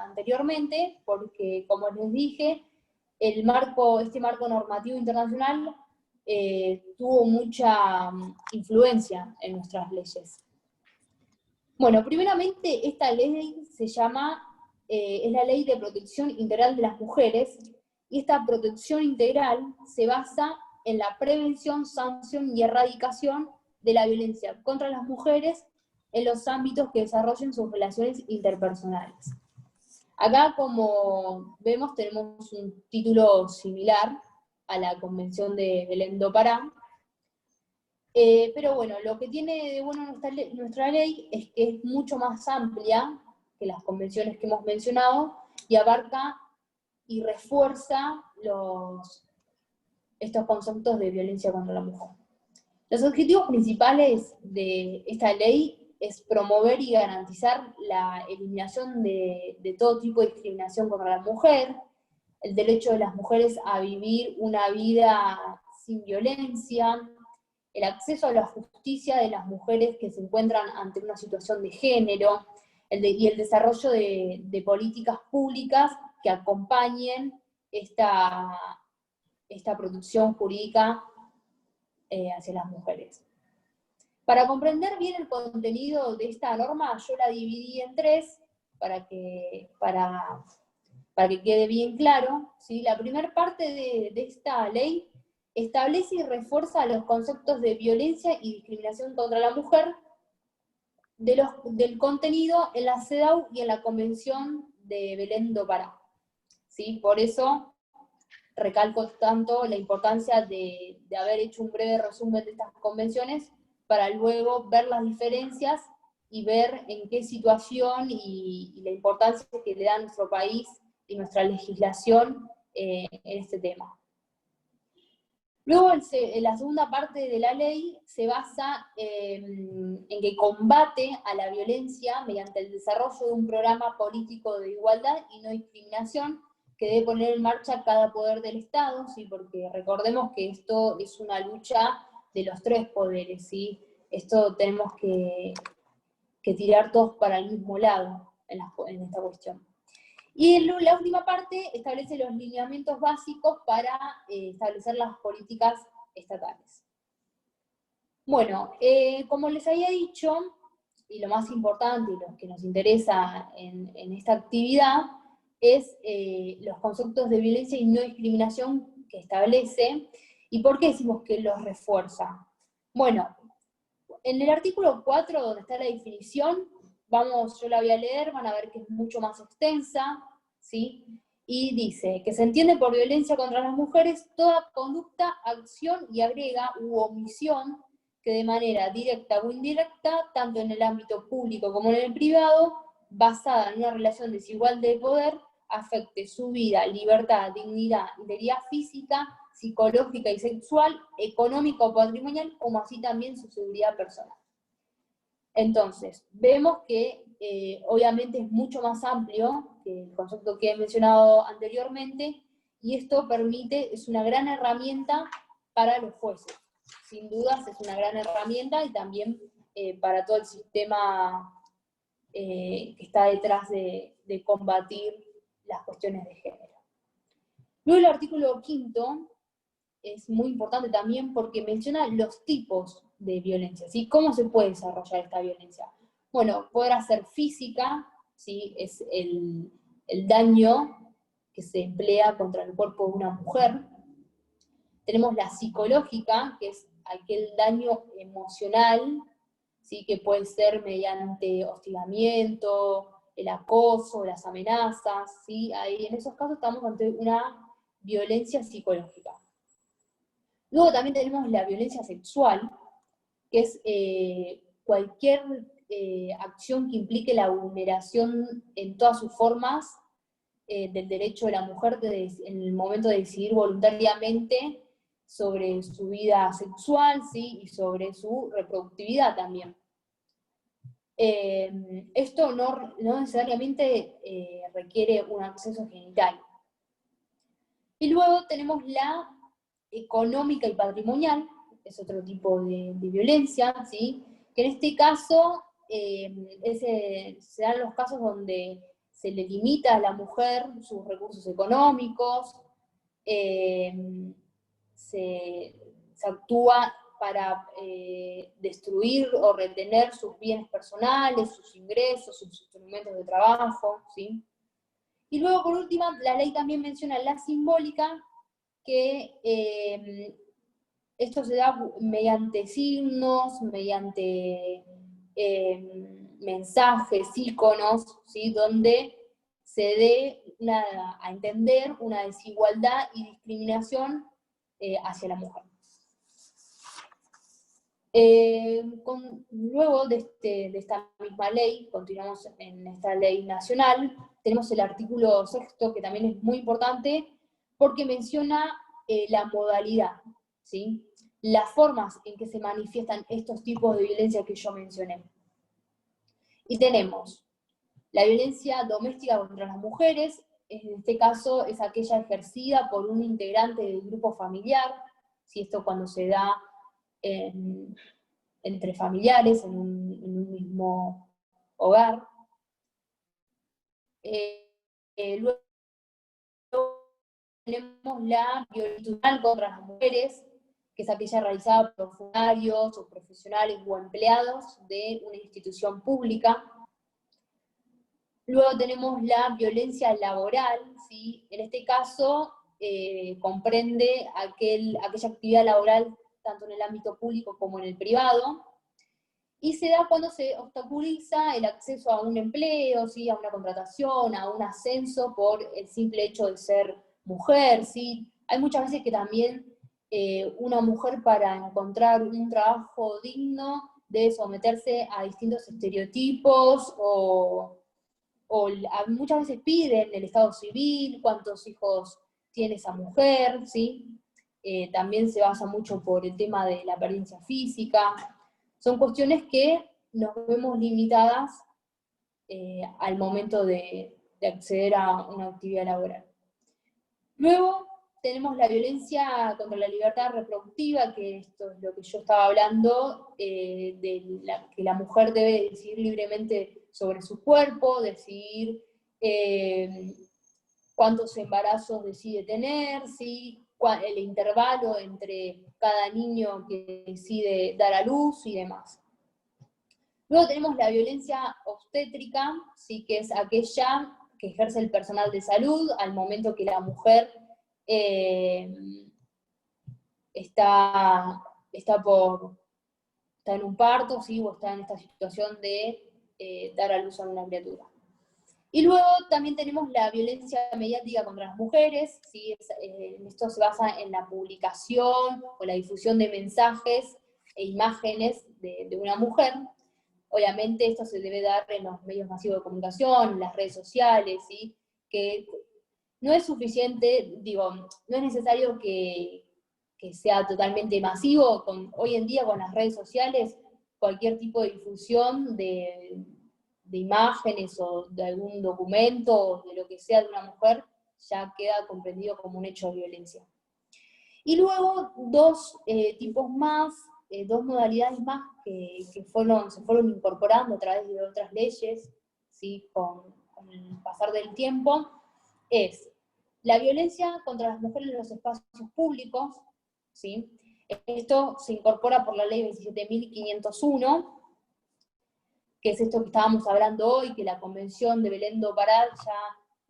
anteriormente, porque como les dije, este marco normativo internacional tuvo mucha influencia en nuestras leyes. Bueno, primeramente esta ley se llama, es la Ley de Protección Integral de las Mujeres, y esta protección integral se basa en la prevención, sanción y erradicación de la violencia contra las mujeres en los ámbitos que desarrollen sus relaciones interpersonales. Acá, como vemos, tenemos un título similar a la Convención de Belém do Pará, pero bueno, lo que tiene de bueno nuestra ley es que es mucho más amplia que las convenciones que hemos mencionado y abarca y refuerza estos conceptos de violencia contra la mujer. Los objetivos principales de esta ley es promover y garantizar la eliminación de todo tipo de discriminación contra la mujer, el derecho de las mujeres a vivir una vida sin violencia, el acceso a la justicia de las mujeres que se encuentran ante una situación de género, y el desarrollo de políticas públicas que acompañen esta protección jurídica hacia las mujeres. Para comprender bien el contenido de esta norma, yo la dividí en tres, para que quede bien claro, ¿sí? La primera parte de esta ley establece y refuerza los conceptos de violencia y discriminación contra la mujer del contenido en la CEDAW y en la Convención de Belén do Pará. ¿Sí? Por eso recalco tanto la importancia de haber hecho un breve resumen de estas convenciones para luego ver las diferencias y ver en qué situación y la importancia que le da nuestro país y nuestra legislación en este tema. Luego, la segunda parte de la ley se basa en que combate a la violencia mediante el desarrollo de un programa político de igualdad y no discriminación que debe poner en marcha cada poder del Estado, ¿sí? Porque recordemos que esto es una lucha de los tres poderes, ¿sí? Esto tenemos que tirar todos para el mismo lado en esta cuestión. Y la última parte establece los lineamientos básicos para establecer las políticas estatales. Bueno, como les había dicho, y lo más importante y lo que nos interesa en esta actividad, es los conceptos de violencia y no discriminación que establece, y por qué decimos que los refuerza. Bueno, en el artículo 4, donde está la definición, yo la voy a leer, van a ver que es mucho más extensa, ¿sí? Y dice que se entiende por violencia contra las mujeres toda conducta, acción y agrega u omisión que de manera directa o indirecta, tanto en el ámbito público como en el privado, basada en una relación desigual de poder, afecte su vida, libertad, dignidad, integridad física, psicológica y sexual, económica o patrimonial, como así también su seguridad personal. Entonces, vemos que obviamente es mucho más amplio que el concepto que he mencionado anteriormente, y esto es una gran herramienta para los jueces. Sin dudas es una gran herramienta, y también para todo el sistema que está detrás de combatir las cuestiones de género. Luego el artículo 5 es muy importante también porque menciona los tipos de violencia, ¿sí? ¿Cómo se puede desarrollar esta violencia? Bueno, podrá ser física, ¿sí? Es el daño que se emplea contra el cuerpo de una mujer. Tenemos la psicológica, que es aquel daño emocional, ¿sí? Que puede ser mediante hostigamiento, el acoso, las amenazas, ¿sí? Ahí, en esos casos estamos ante una violencia psicológica. Luego también tenemos la violencia sexual, que es cualquier acción que implique la vulneración en todas sus formas del derecho de la mujer en el momento de decidir voluntariamente sobre su vida sexual, ¿sí? Y sobre su reproductividad también. Esto no necesariamente requiere un acceso genital. Y luego tenemos la económica y patrimonial, es otro tipo de violencia, ¿sí? Que en este caso se dan los casos donde se le limita a la mujer sus recursos económicos, se actúa para destruir o retener sus bienes personales, sus ingresos, sus instrumentos de trabajo, ¿sí? Y luego, por último, la ley también menciona la simbólica, que esto se da mediante signos, mediante mensajes, íconos, ¿sí? Donde se dé a entender una desigualdad y discriminación hacia la mujer. Luego de esta misma ley, continuamos en esta ley nacional, tenemos el artículo 6, que también es muy importante, porque menciona la modalidad, ¿sí? Las formas en que se manifiestan estos tipos de violencia que yo mencioné. Y tenemos la violencia doméstica contra las mujeres, en este caso es aquella ejercida por un integrante del grupo familiar, ¿sí? Esto cuando se da entre familiares en un mismo hogar. Luego tenemos la violencia contra las mujeres, que es aquella realizada por funcionarios o profesionales o empleados de una institución pública. Luego tenemos la violencia laboral, ¿sí? En este caso comprende aquella actividad laboral tanto en el ámbito público como en el privado, y se da cuando se obstaculiza el acceso a un empleo, ¿sí? A una contratación, a un ascenso por el simple hecho de ser mujer, ¿sí? Hay muchas veces que también una mujer para encontrar un trabajo digno debe someterse a distintos estereotipos muchas veces piden el estado civil, cuántos hijos tiene esa mujer, ¿sí? También se basa mucho por el tema de la apariencia física. Son cuestiones que nos vemos limitadas al momento de acceder a una actividad laboral. Luego tenemos la violencia contra la libertad reproductiva, que esto es lo que yo estaba hablando, que la mujer debe decidir libremente sobre su cuerpo, decidir cuántos embarazos decide tener, ¿sí? El intervalo entre cada niño que decide dar a luz y demás. Luego tenemos la violencia obstétrica, ¿sí? Que es aquella que ejerce el personal de salud al momento que la mujer está en un parto, ¿sí? O está en esta situación de dar a luz a una criatura. Y luego también tenemos la violencia mediática contra las mujeres, ¿sí? Esto se basa en la publicación o la difusión de mensajes e imágenes de una mujer. Obviamente esto se debe dar en los medios masivos de comunicación, en las redes sociales, ¿sí? Que no es suficiente, no es necesario que sea totalmente masivo. Hoy en día con las redes sociales, cualquier tipo de difusión de imágenes o de algún documento o de lo que sea de una mujer ya queda comprendido como un hecho de violencia. Y luego dos tipos más, dos modalidades más que se fueron incorporando a través de otras leyes, ¿sí? con el pasar del tiempo, es la violencia contra las mujeres en los espacios públicos, ¿sí? Esto se incorpora por la ley 27.501, que es esto que estábamos hablando hoy, que la Convención de Belén do Pará ya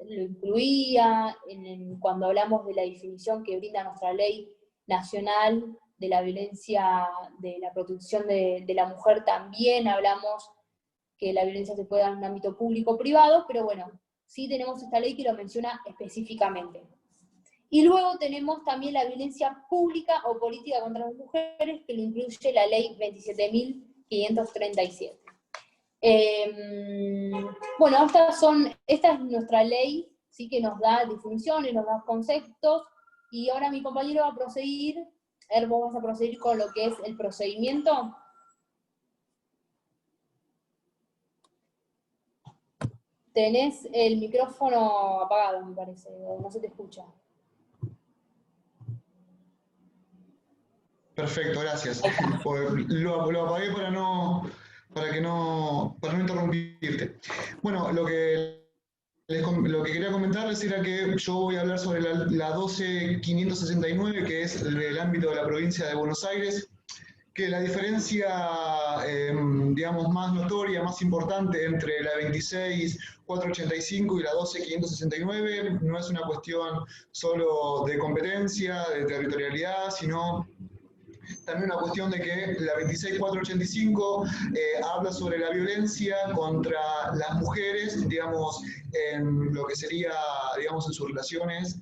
lo incluía, cuando hablamos de la definición que brinda nuestra ley nacional de la violencia, de la protección de la mujer, también hablamos que la violencia se puede dar en un ámbito público o privado, pero bueno, sí tenemos esta ley que lo menciona específicamente. Y luego tenemos también la violencia pública o política contra las mujeres, que lo incluye la ley 27.537. Bueno, esta es nuestra ley, sí, que nos da definiciones, nos da conceptos, y ahora mi compañero va a proseguir, vos vas a proseguir con lo que es el procedimiento. Tenés el micrófono apagado, me parece, o no se te escucha. Perfecto, gracias. Lo apagué para no interrumpirte. Bueno, lo que quería comentarles era que yo voy a hablar sobre la 12.569, que es el ámbito de la provincia de Buenos Aires, que la diferencia, digamos, más notoria, más importante entre la 26.485 y la 12.569 no es una cuestión solo de competencia, de territorialidad, sino también una cuestión de que la 26.485 habla sobre la violencia contra las mujeres, digamos, en lo que sería, digamos, en sus relaciones,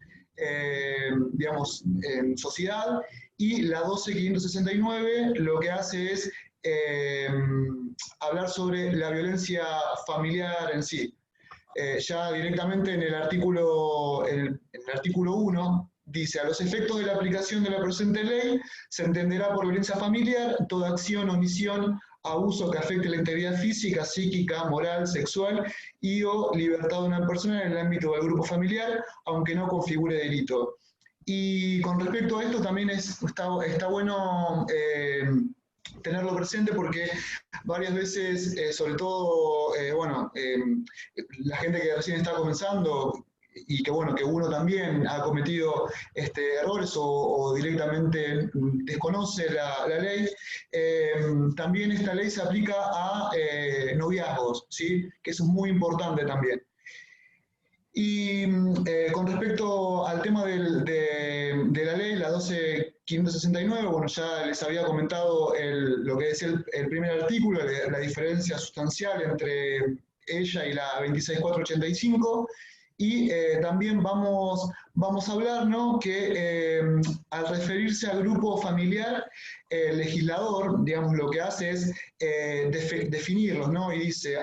digamos, en sociedad, y la 12.569 lo que hace es hablar sobre la violencia familiar en sí. Ya directamente en el artículo 1, dice: a los efectos de la aplicación de la presente ley, se entenderá por violencia familiar toda acción, omisión, abuso que afecte la integridad física, psíquica, moral, sexual y o libertad de una persona en el ámbito del grupo familiar, aunque no configure delito. Y con respecto a esto también está bueno tenerlo presente, porque varias veces, sobre todo, la gente que recién está comenzando, y que bueno, que uno también ha cometido errores o directamente desconoce la ley, también esta ley se aplica a noviazgos, ¿sí? Que eso es muy importante también. Y con respecto al tema de la ley, la 12.569, bueno, ya les había comentado lo que decía el primer artículo, la diferencia sustancial entre ella y la 26.485, y también vamos a hablar, ¿no?, que al referirse al grupo familiar, el legislador, digamos, lo que hace es definirlos, ¿no? Y dice,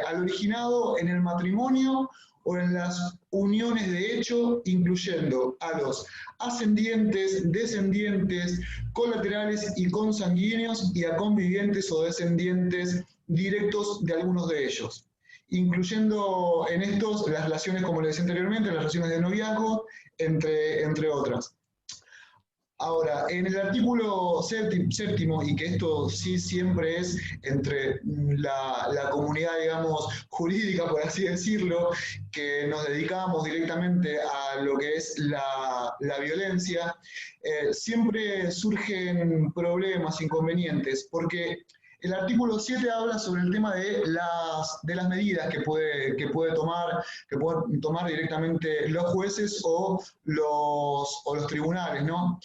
al originado en el matrimonio o en las uniones de hecho, incluyendo a los ascendientes, descendientes, colaterales y consanguíneos, y a convivientes o descendientes directos de algunos de ellos, incluyendo en estos las relaciones, como les decía anteriormente, las relaciones de noviazgo, entre otras. Ahora, en el artículo séptimo, y que esto sí siempre es entre la comunidad, digamos, jurídica, por así decirlo, que nos dedicamos directamente a lo que es la violencia, siempre surgen problemas, inconvenientes, porque el artículo 7 habla sobre el tema de las medidas que pueden tomar directamente los jueces o los tribunales, ¿no?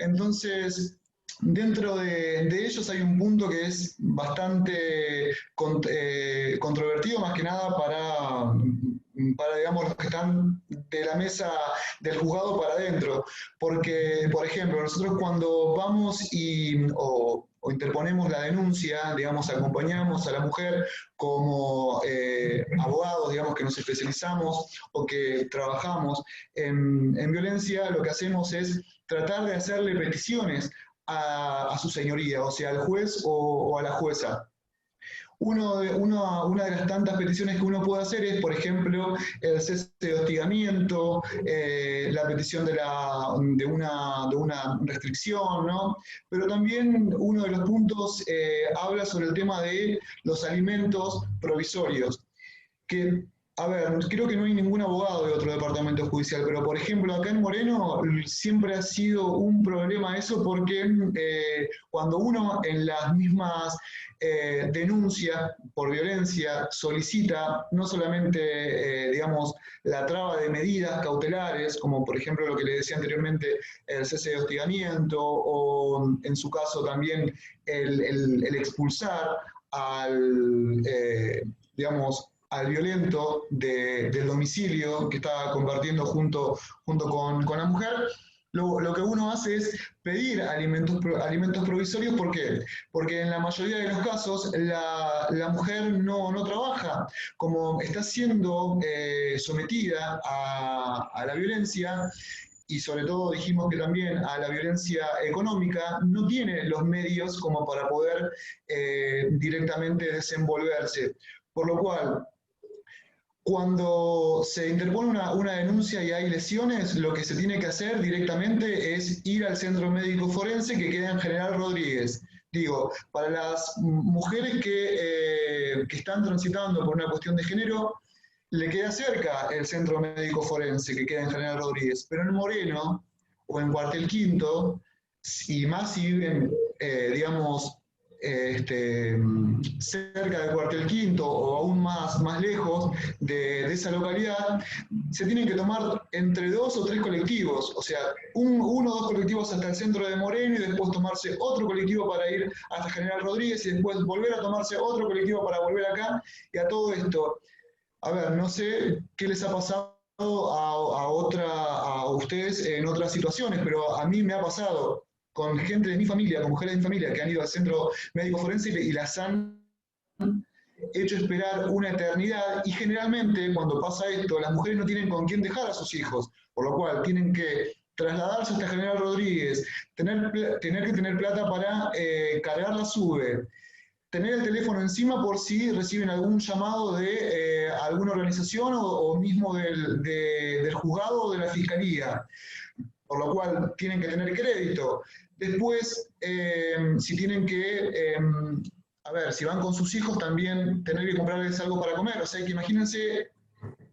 Entonces, dentro de ellos hay un punto que es bastante controvertido, más que nada para, digamos, los que están de la mesa del juzgado para adentro. Porque, por ejemplo, nosotros cuando vamos o interponemos la denuncia, digamos, acompañamos a la mujer como abogados, digamos, que nos especializamos o que trabajamos en violencia, lo que hacemos es tratar de hacerle peticiones a su señoría, o sea, al juez o a la jueza. Una de las tantas peticiones que uno puede hacer es, por ejemplo, el cese de hostigamiento, la petición de una restricción, ¿no? Pero también uno de los puntos habla sobre el tema de los alimentos provisorios, que, a ver, creo que no hay ningún abogado de otro departamento judicial, pero por ejemplo acá en Moreno siempre ha sido un problema eso, porque cuando uno en las mismas denuncias por violencia solicita no solamente, digamos, la traba de medidas cautelares, como por ejemplo lo que le decía anteriormente, el cese de hostigamiento, o en su caso también el expulsar digamos, al violento del domicilio que está compartiendo junto con la mujer, lo que uno hace es pedir alimentos provisorios. ¿Por qué? Porque en la mayoría de los casos la mujer no trabaja. Como está siendo sometida a la violencia, y sobre todo dijimos que también a la violencia económica, no tiene los medios como para poder directamente desenvolverse. Por lo cual, cuando se interpone una denuncia y hay lesiones, lo que se tiene que hacer directamente es ir al centro médico forense que queda en General Rodríguez. Digo, para las mujeres que están transitando por una cuestión de género, le queda cerca el centro médico forense que queda en General Rodríguez, pero en Moreno o en Cuartel Quinto, y más si viven, digamos, cerca del Cuartel Quinto o aún más lejos de esa localidad, se tienen que tomar entre 2 o 3 colectivos, o sea, 1 o 2 colectivos hasta el centro de Moreno, y después tomarse otro colectivo para ir hasta General Rodríguez, y después volver a tomarse otro colectivo para volver acá. Y a todo esto, a ver, no sé qué les ha pasado a ustedes en otras situaciones, pero a mí me ha pasado con gente de mi familia, con mujeres de mi familia que han ido al centro médico forense y las han hecho esperar una eternidad, y generalmente cuando pasa esto, las mujeres no tienen con quién dejar a sus hijos, por lo cual tienen que trasladarse hasta General Rodríguez, tener que tener plata para cargar la SUBE, tener el teléfono encima por si reciben algún llamado de alguna organización o mismo del juzgado o de la fiscalía, por lo cual tienen que tener crédito. Después, si tienen que, a ver, si van con sus hijos, también tener que comprarles algo para comer. O sea, que imagínense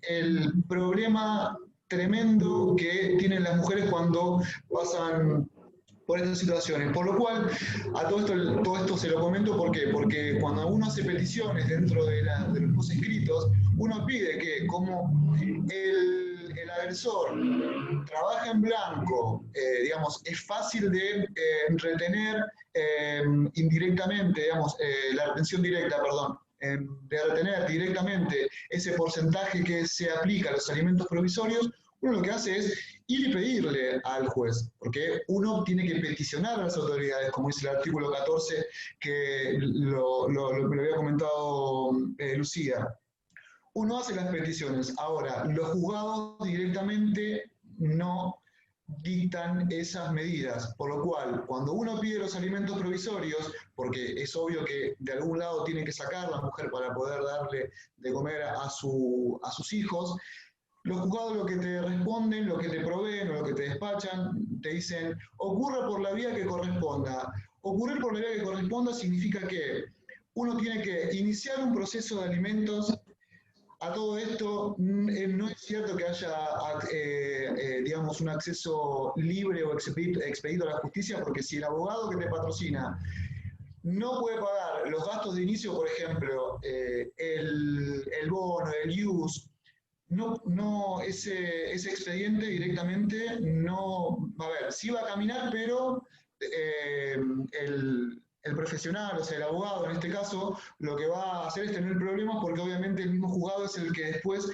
el problema tremendo que tienen las mujeres cuando pasan por estas situaciones. Por lo cual, a todo esto se lo comento, ¿por qué? Porque cuando uno hace peticiones dentro de los escritos, uno pide que como el agresor trabaja en blanco, digamos, es fácil de retener indirectamente, digamos, la retención directa, perdón, de retener directamente ese porcentaje que se aplica a los alimentos provisorios, uno lo que hace es ir y pedirle al juez, porque uno tiene que peticionar a las autoridades, como dice el artículo 14, que me lo había comentado Lucía. Uno hace las peticiones. Ahora, los juzgados directamente no dictan esas medidas, por lo cual, cuando uno pide los alimentos provisorios, porque es obvio que de algún lado tiene que sacar la mujer para poder darle de comer a sus hijos, los juzgados lo que te responden, lo que te proveen o lo que te despachan, te dicen, ocurra por la vía que corresponda. Ocurrir por la vía que corresponda significa que uno tiene que iniciar un proceso de alimentos. A todo esto, no es cierto que haya, digamos, un acceso libre o expedito a la justicia, porque si el abogado que te patrocina no puede pagar los gastos de inicio, por ejemplo, el bono, el IUS, ese expediente directamente no va a ver, sí va a caminar, pero el profesional, o sea, el abogado en este caso, lo que va a hacer es tener problemas porque obviamente el mismo juzgado es el que después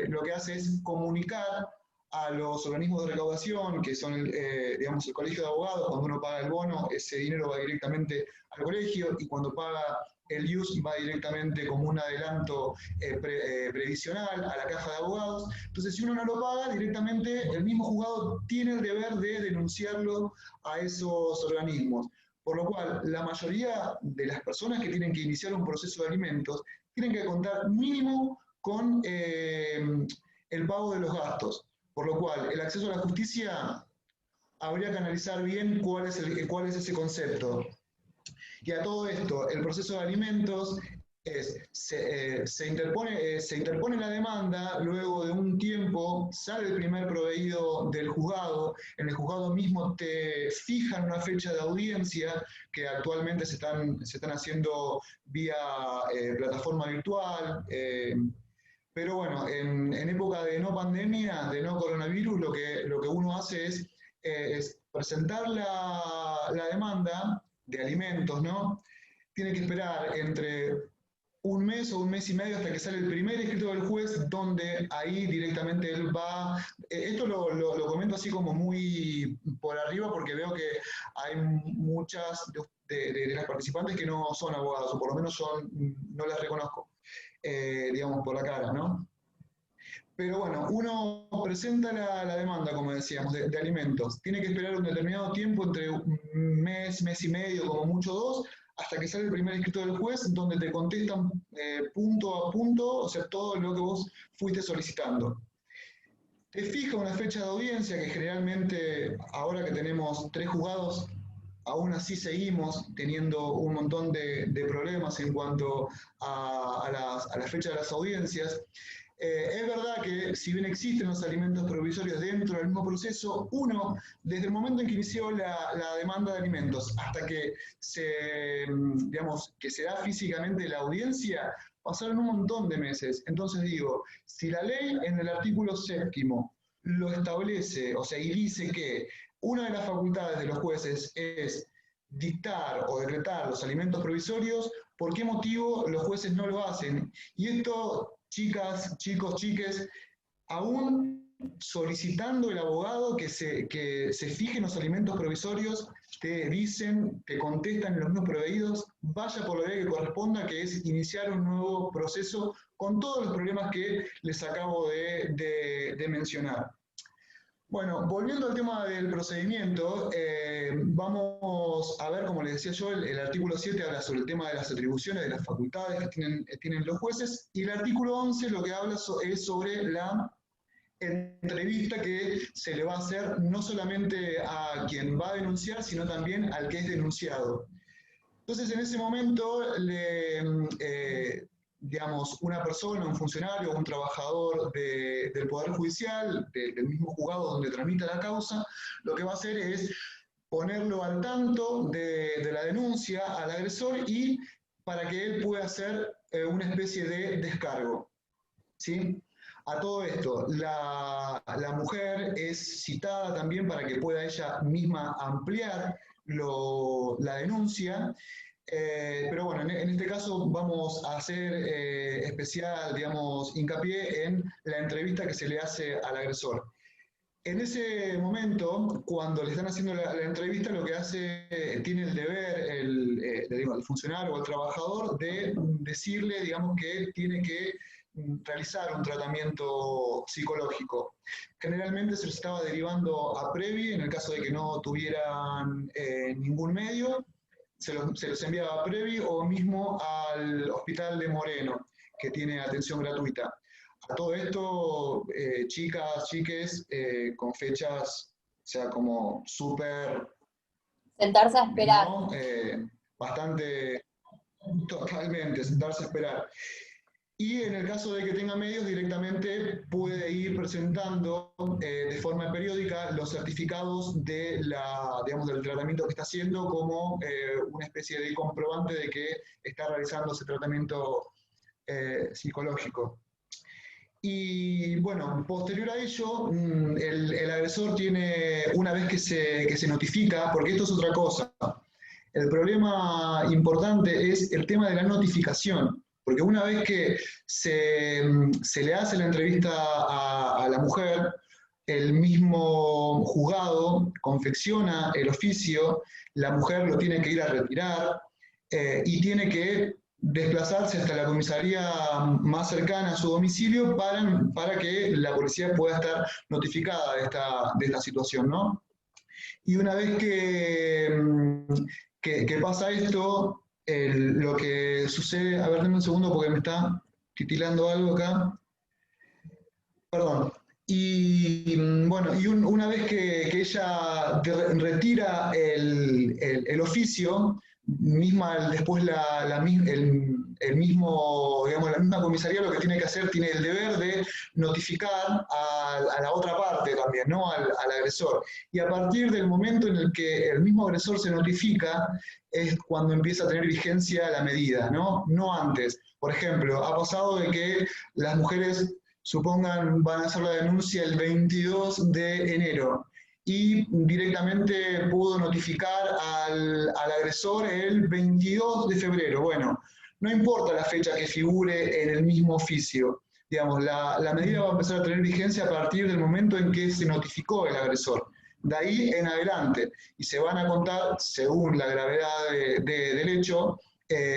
lo que hace es comunicar a los organismos de recaudación, que son, digamos, el colegio de abogados. Cuando uno paga el bono, ese dinero va directamente al colegio, y cuando paga el IUS va directamente como un adelanto previsional a la caja de abogados. Entonces, si uno no lo paga, directamente el mismo juzgado tiene el deber de denunciarlo a esos organismos. Por lo cual, la mayoría de las personas que tienen que iniciar un proceso de alimentos tienen que contar mínimo con el pago de los gastos. Por lo cual, el acceso a la justicia habría que analizar bien cuál es ese concepto. Y a todo esto, el proceso de alimentos se interpone la demanda, luego de un tiempo sale el primer proveído del juzgado, en el juzgado mismo te fijan una fecha de audiencia, que actualmente se están haciendo vía plataforma virtual, pero bueno, en época de no pandemia, de no coronavirus, lo que uno hace es presentar la demanda de alimentos, ¿no? Tiene que esperar entre un mes o un mes y medio hasta que sale el primer escrito del juez, donde ahí directamente él va. Esto lo comento así como muy por arriba, porque veo que hay muchas de las participantes que no son abogados, o por lo menos no las reconozco, digamos, por la cara, ¿no? Pero bueno, uno presenta la demanda, como decíamos, de alimentos. Tiene que esperar un determinado tiempo, entre un mes, mes y medio, como mucho 2, hasta que sale el primer escrito del juez, donde te contestan punto a punto, o sea, todo lo que vos fuiste solicitando. Te fija una fecha de audiencia, que generalmente, ahora que tenemos 3 juzgados, aún así seguimos teniendo un montón de problemas en cuanto a la fecha de las audiencias. Es verdad que si bien existen los alimentos provisorios dentro del mismo proceso, uno, desde el momento en que inició la demanda de alimentos hasta que que se da físicamente la audiencia, pasaron un montón de meses. Entonces digo, si la ley en el artículo 7º lo establece, o sea, y dice que una de las facultades de los jueces es dictar o decretar los alimentos provisorios, ¿por qué motivo los jueces no lo hacen? Y esto, chicas, chicos, chiques, aún solicitando el abogado que se fijen los alimentos provisorios, te dicen, te contestan en los mismos proveídos, vaya por la vía que corresponda, que es iniciar un nuevo proceso con todos los problemas que les acabo de mencionar. Bueno, volviendo al tema del procedimiento, vamos a ver, como les decía yo, el artículo 7 habla sobre el tema de las atribuciones, de las facultades que tienen los jueces, y el artículo 11 lo que habla es sobre la entrevista que se le va a hacer no solamente a quien va a denunciar, sino también al que es denunciado. Entonces, en ese momento digamos, una persona, un funcionario, un trabajador del Poder Judicial, del mismo juzgado donde tramita la causa, lo que va a hacer es ponerlo al tanto de la denuncia al agresor y para que él pueda hacer una especie de descargo, ¿sí? A todo esto, la mujer es citada también para que pueda ella misma ampliar la denuncia, pero bueno, en este caso vamos a hacer especial, digamos, hincapié en la entrevista que se le hace al agresor. En ese momento, cuando le están haciendo la entrevista, lo que tiene el deber el funcionario o el trabajador de decirle, digamos, que tiene que realizar un tratamiento psicológico. Generalmente se los estaba derivando a Previ, en el caso de que no tuvieran ningún medio, se los enviaba a Previ o mismo al Hospital de Moreno, que tiene atención gratuita. A todo esto, chicas, chiques, con fechas, o sea, como súper... Sentarse a esperar. ¿no? Bastante, totalmente, sentarse a esperar. Y en el caso de que tenga medios, directamente puede ir presentando de forma periódica los certificados digamos, del tratamiento que está haciendo como una especie de comprobante de que está realizando ese tratamiento psicológico. Y bueno, posterior a ello, el agresor tiene, una vez que se notifica, porque esto es otra cosa, el problema importante es el tema de la notificación, porque una vez que se le hace la entrevista a la mujer, el mismo juzgado confecciona el oficio, la mujer lo tiene que ir a retirar y tiene que desplazarse hasta la comisaría más cercana a su domicilio para que la policía pueda estar notificada de esta situación, ¿no? Y una vez que pasa esto, lo que sucede, a ver, denme un segundo porque me está titilando algo acá. Perdón. Y bueno, una vez que ella retira el oficio, después el mismo, digamos, la misma comisaría lo que tiene que hacer, tiene el deber de notificar a la otra parte también, ¿no? Al agresor. Y a partir del momento en el que el mismo agresor se notifica, es cuando empieza a tener vigencia la medida, ¿no? No antes. Por ejemplo, ha pasado de que las mujeres, supongan, van a hacer la denuncia el 22 de enero y directamente pudo notificar al agresor el 22 de febrero. Bueno, no importa la fecha que figure en el mismo oficio, digamos, la medida va a empezar a tener vigencia a partir del momento en que se notificó el agresor. De ahí en adelante, y se van a contar, según la gravedad del hecho,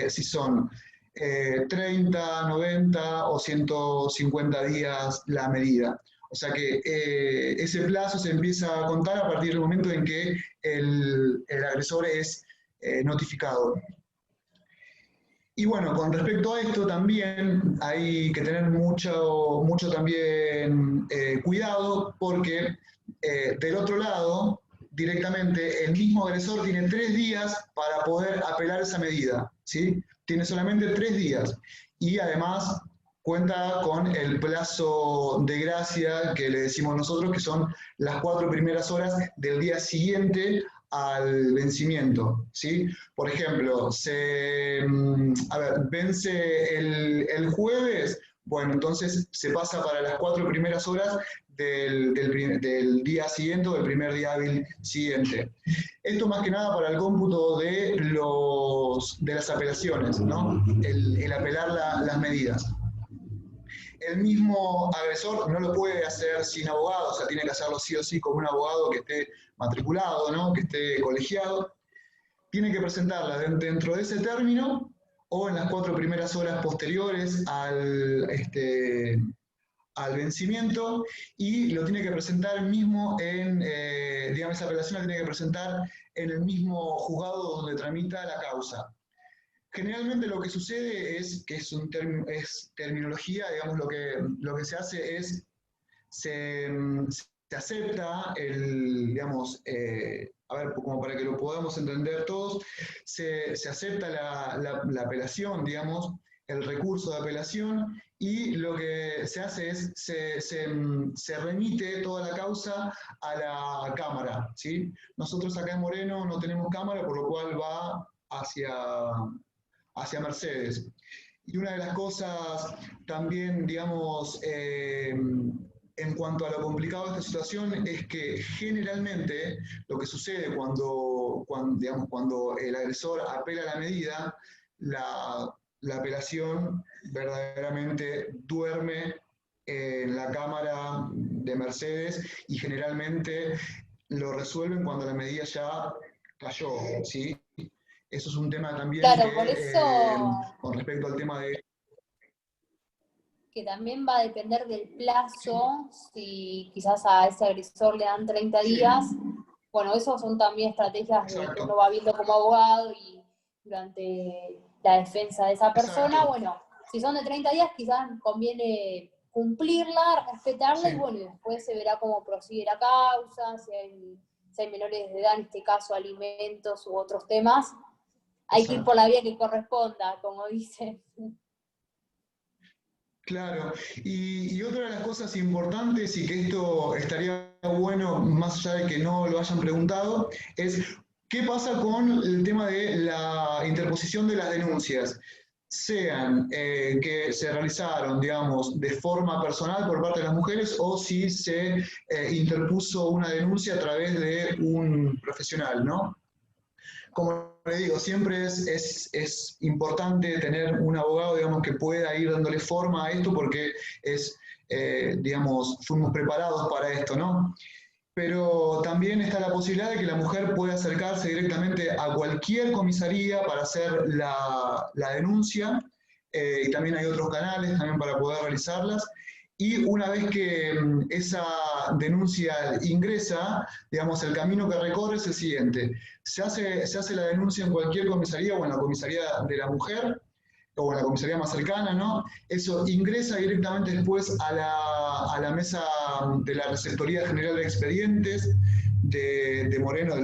si son 30, 90 o 150 días la medida. O sea que ese plazo se empieza a contar a partir del momento en que el agresor es notificado. Y bueno, con respecto a esto también hay que tener mucho también cuidado porque del otro lado, directamente, el mismo agresor tiene 3 días para poder apelar esa medida, ¿sí? Tiene solamente 3 días. Y además cuenta con el plazo de gracia que le decimos nosotros, que son las 4 primeras horas del día siguiente al vencimiento, ¿sí? Por ejemplo, vence el jueves, bueno, entonces se pasa para las 4 primeras horas del día siguiente o del primer día hábil siguiente. Esto más que nada para el cómputo de las apelaciones, ¿no? El apelar las medidas. El mismo agresor no lo puede hacer sin abogado, o sea, tiene que hacerlo sí o sí con un abogado que esté matriculado, ¿no? Que esté colegiado. Tiene que presentarla dentro de ese término o en las 4 primeras horas posteriores al vencimiento y lo tiene que presentar mismo digamos, esa apelación la tiene que presentar en el mismo juzgado donde tramita la causa. Generalmente lo que sucede es que es terminología, digamos, lo que se hace es, se acepta digamos, a ver, como para que lo podamos entender todos, se acepta la apelación, digamos, el recurso de apelación, y lo que se hace es, se remite toda la causa a la Cámara, ¿sí? Nosotros acá en Moreno no tenemos Cámara, por lo cual va hacia Mercedes. Y una de las cosas también, digamos, en cuanto a lo complicado de esta situación, es que generalmente lo que sucede digamos, cuando el agresor apela la medida, la apelación verdaderamente duerme en la Cámara de Mercedes, y generalmente lo resuelven cuando la medida ya cayó, ¿sí? Eso es un tema también Claro, por que, eso con respecto al tema de... que también va a depender del plazo, si quizás a ese agresor le dan 30 Sí, días. Bueno, eso son también estrategias que uno exacto, va viendo como abogado y durante la defensa de esa persona. exacto, Bueno, si son de 30 días, quizás conviene cumplirla, respetarla, y sí, bueno, y después se verá cómo prosigue la causa, si hay menores de edad, en este caso alimentos u otros temas. Hay que ir por exacto. la vía que corresponda, como dicen. Claro, y otra de las cosas importantes, y que esto estaría bueno, más allá de que no lo hayan preguntado, es qué pasa con el tema de la interposición de las denuncias, sean que se realizaron, digamos, de forma personal por parte de las mujeres, o si se interpuso una denuncia a través de un profesional, ¿no? Como le digo, siempre es importante tener un abogado, digamos, que pueda ir dándole forma a esto, porque digamos, fuimos preparados para esto, ¿no? Pero también está la posibilidad de que la mujer pueda acercarse directamente a cualquier comisaría para hacer la denuncia, y también hay otros canales también para poder realizarlas. Y una vez que esa denuncia ingresa, digamos, el camino que recorre es el siguiente. Se hace la denuncia en cualquier comisaría, o en la comisaría de la mujer, o en la comisaría más cercana, ¿no? Eso ingresa directamente después a la mesa de la Receptoría General de Expedientes de Moreno, de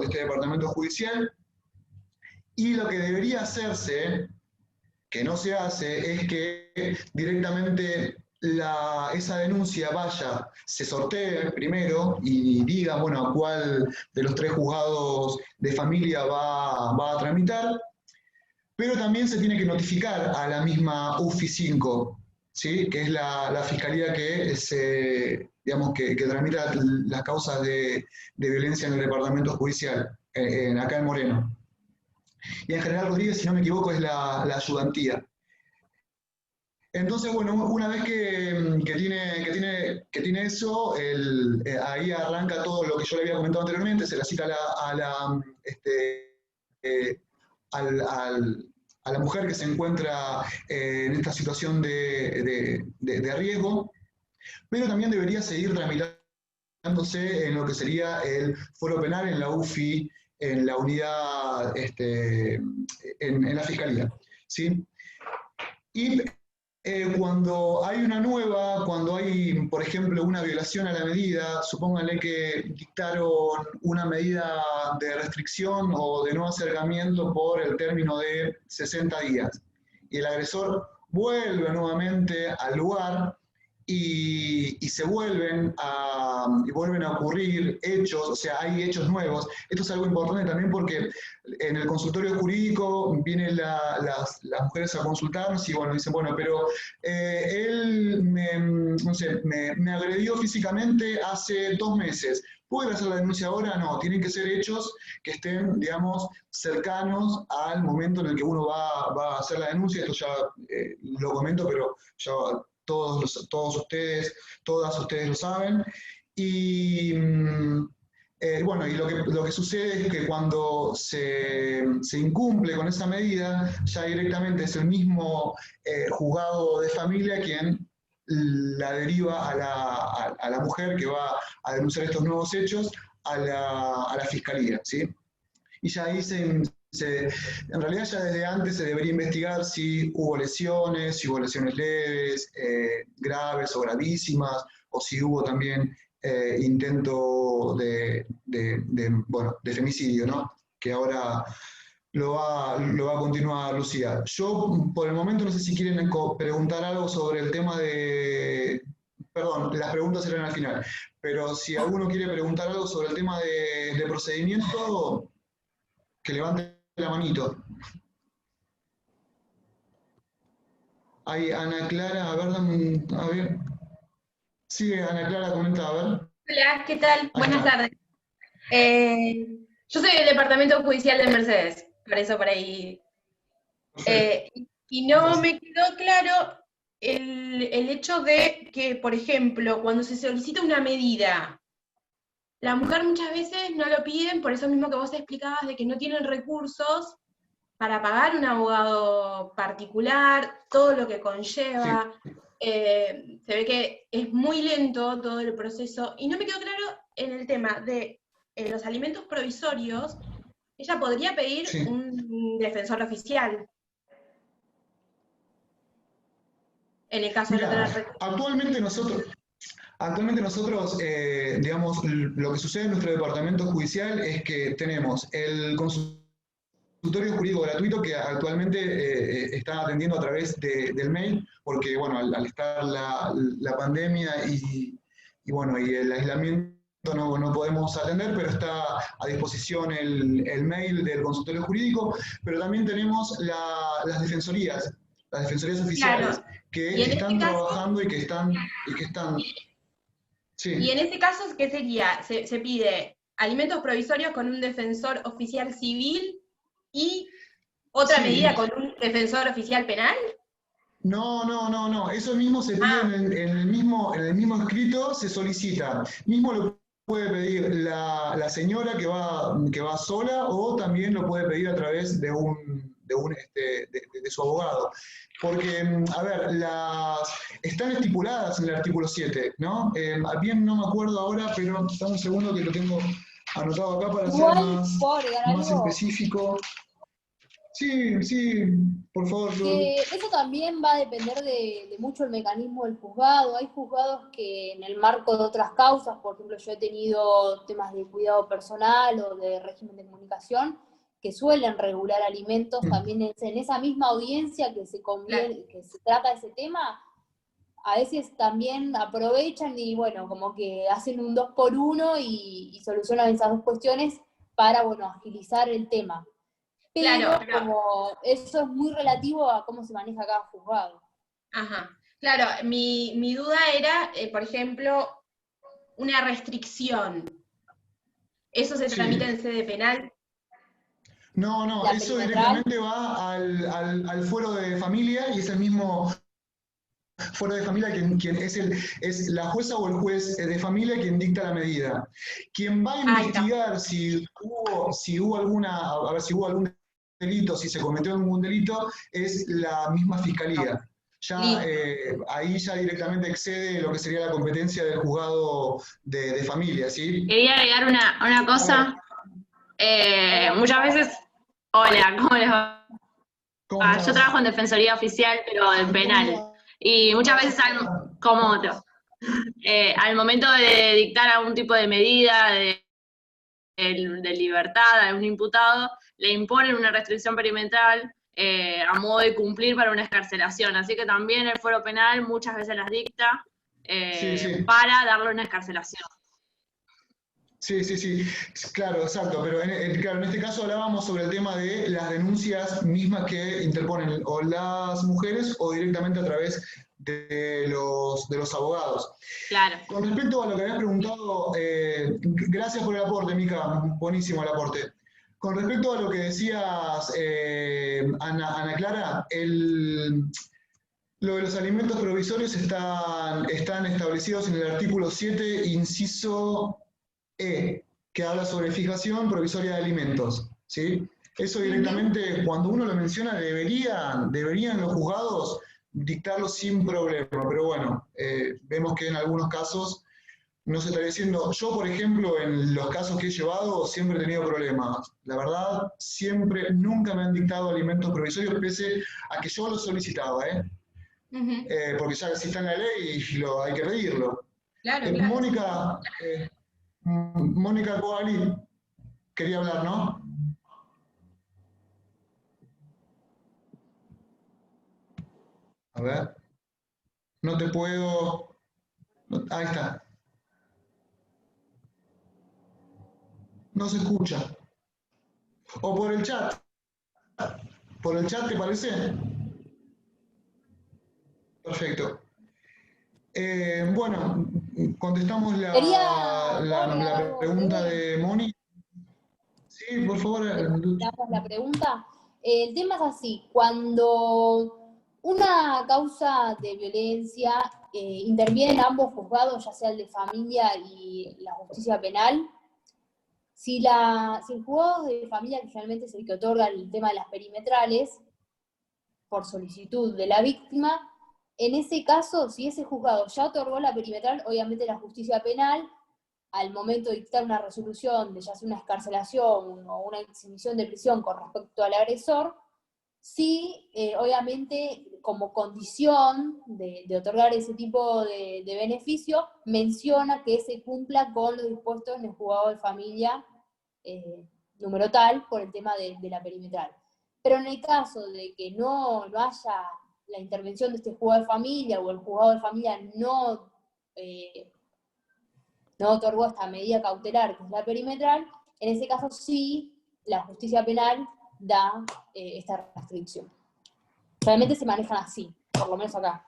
este departamento judicial. Y lo que debería hacerse, que no se hace, es que directamente esa denuncia vaya, se sortee primero y diga, bueno, a cuál de los 3 juzgados de familia va a tramitar, pero también se tiene que notificar a la misma UFI 5, ¿sí? Que es la fiscalía digamos, que tramita las causas de violencia en el departamento judicial, acá en Moreno. Y en General Rodríguez, si no me equivoco, es la ayudantía. Entonces, bueno, una vez que tiene eso, ahí arranca todo lo que yo le había comentado anteriormente, se la cita eh, al, al, a la mujer que se encuentra en esta situación de riesgo, pero también debería seguir tramitándose en lo que sería el foro penal, en la UFI, en la unidad, en la fiscalía, ¿sí? Y cuando hay, por ejemplo, una violación a la medida, supónganle que dictaron una medida de restricción o de no acercamiento por el término de 60 días, y el agresor vuelve nuevamente al lugar, y vuelven a ocurrir hechos, o sea, hay hechos nuevos. Esto es algo importante también, porque en el consultorio jurídico vienen las mujeres a consultarnos y bueno, dicen, bueno, pero él no sé, me agredió físicamente hace 2 meses. ¿Puedo hacer la denuncia ahora? No, tienen que ser hechos que estén, digamos, cercanos al momento en el que uno va a hacer la denuncia. Esto ya lo comento, pero ya todos ustedes, todas ustedes lo saben. Y bueno, y lo que sucede es que cuando se incumple con esa medida, ya directamente es el mismo juzgado de familia quien la deriva a la mujer que va a denunciar estos nuevos hechos a la fiscalía, ¿sí? Y ya ahí en realidad ya desde antes se debería investigar si hubo lesiones leves, graves o gravísimas, o si hubo también intento bueno, de femicidio, ¿no? Que ahora lo va a continuar Lucía. Yo, por el momento, no sé si quieren preguntar algo sobre el tema de... Perdón, las preguntas serán al final. Pero si alguno quiere preguntar algo sobre el tema de procedimiento, que levante la manito. Hay Ana Clara, a ver, a ver. Sí, Ana Clara comenta, a ver. Hola, ¿qué tal? Ahí Buenas está. tardes. Yo soy del Departamento Judicial de Mercedes, por eso por ahí. Y no me quedó claro el hecho de que, por ejemplo, cuando se solicita una medida, la mujer muchas veces no lo piden, por eso mismo que vos explicabas, de que no tienen recursos para pagar un abogado particular, todo lo que conlleva. Sí. Se ve que es muy lento todo el proceso, y no me quedó claro en el tema de los alimentos provisorios. Ella podría pedir Sí. un defensor oficial, en el caso de no Mira, tener recursos. actualmente nosotros, digamos, lo que sucede en nuestro departamento judicial es que tenemos el consultorio jurídico gratuito que actualmente está atendiendo a través del mail, porque bueno, al estar la pandemia bueno, y el aislamiento no podemos atender, pero está a disposición el mail del consultorio jurídico, pero también tenemos las defensorías oficiales, Claro. que Y en están este caso, trabajando y que están, y sí, en ese caso, ¿qué sería? Se pide alimentos provisorios con un defensor oficial civil y otra sí. medida con un defensor oficial penal. No, eso mismo se pide Ah, en el mismo escrito, se solicita. Mismo lo puede pedir la señora que va sola, o también lo puede pedir a través de su abogado. Porque, a ver, están estipuladas en el artículo 7, ¿no? Bien no me acuerdo ahora, pero dame un segundo que lo tengo anotado acá para ser Igual, ¿puedo agregar más algo? específico. Sí, por favor, Que eso también va a depender de mucho el mecanismo del juzgado. Hay juzgados que en el marco de otras causas, por ejemplo, yo he tenido temas de cuidado personal o de régimen de comunicación, que suelen regular alimentos también en esa misma audiencia que claro. que se trata ese tema. A veces también aprovechan y bueno, como que hacen un 2 por 1 y solucionan esas dos cuestiones para, bueno, agilizar el tema. Pero Claro, como eso es muy relativo a cómo se maneja cada juzgado. ajá. Claro, mi duda era, por ejemplo, una restricción. ¿Eso se tramita sí. en sede penal? No, La eso perimetral, directamente va al fuero de familia, y es el mismo fuero de familia quien es la jueza o el juez de familia quien dicta la medida. Quien va a Ahí está. investigar si hubo algún delito, si se cometió algún delito, es la misma fiscalía. Ya Listo. ahí ya directamente excede lo que sería la competencia del juzgado de familia, ¿sí? Quería agregar una cosa. Muchas veces, hola, ¿cómo les va? ¿Cómo Yo estás? trabajo en defensoría oficial, pero en penal. Y muchas veces, como otro, al momento de dictar algún tipo de medida de libertad a un imputado, le imponen una restricción perimetral a modo de cumplir para una excarcelación. Así que también el fuero penal muchas veces las dicta Sí. para darle una excarcelación. Sí, claro, exacto, pero claro, en este caso hablábamos sobre el tema de las denuncias mismas que interponen o las mujeres o directamente a través de los abogados. Claro. Con respecto a lo que habías preguntado, gracias por el aporte, Mica, buenísimo el aporte. Con respecto a lo que decías, Ana Clara, lo de los alimentos provisorios están establecidos en el artículo 7, inciso que habla sobre fijación provisoria de alimentos, ¿sí? Eso directamente, cuando uno lo menciona, deberían los juzgados dictarlo sin problema, pero bueno, vemos que en algunos casos no se está diciendo. Yo, por ejemplo, en los casos que he llevado, siempre he tenido problemas. La verdad, nunca me han dictado alimentos provisorios, pese a que yo los solicitaba, porque ya si está en la ley, hay que pedirlo. Claro. Mónica Coali quería hablar, ¿no? ver. No te puedo... Ahí está. No se escucha. O por el chat. ¿Por el chat te parece? Perfecto. Bueno, contestamos Quería, ¿puedo agregar la algo pregunta breve? de Moni. Sí, por favor. Damos la pregunta. El tema es así, cuando una causa de violencia interviene en ambos juzgados, ya sea el de familia y la justicia penal, si el juzgado de familia, que generalmente es el que otorga el tema de las perimetrales, por solicitud de la víctima, en ese caso, si ese juzgado ya otorgó la perimetral, obviamente la justicia penal, al momento de dictar una resolución de ya sea una excarcelación o una exhibición de prisión con respecto al agresor, sí, obviamente, como condición de otorgar ese tipo de beneficio, menciona que se cumpla con lo dispuesto en el juzgado de familia número tal, por el tema de la perimetral. Pero en el caso de que no haya la intervención de este juzgado de familia o el juzgado de familia no otorgó esta medida cautelar, que es la perimetral, en ese caso sí la justicia penal da esta restricción. Realmente se manejan así, por lo menos acá.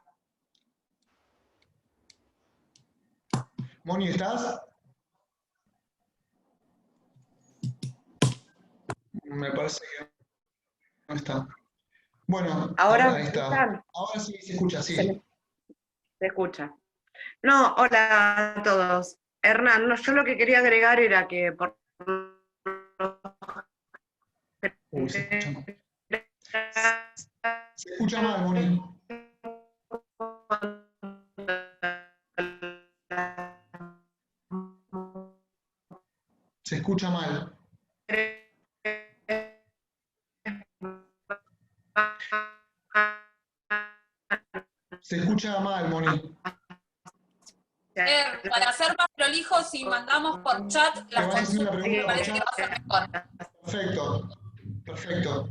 Moni, ¿estás? Me parece que no está. Bueno, Ahora ahí ¿me está. escuchan? Ahora sí se escucha, sí. Se escucha. No, hola a todos. Hernán, no, yo lo que quería agregar era que por Uy, se escucha mal. Se escucha mal, Moni. Se escucha mal. Se escucha mal, Moni. Para ser más prolijos, si mandamos por chat ¿Me las vas haciendo la consultas, pregunta me por parece que chat? va a ser mejor. Perfecto. Perfecto.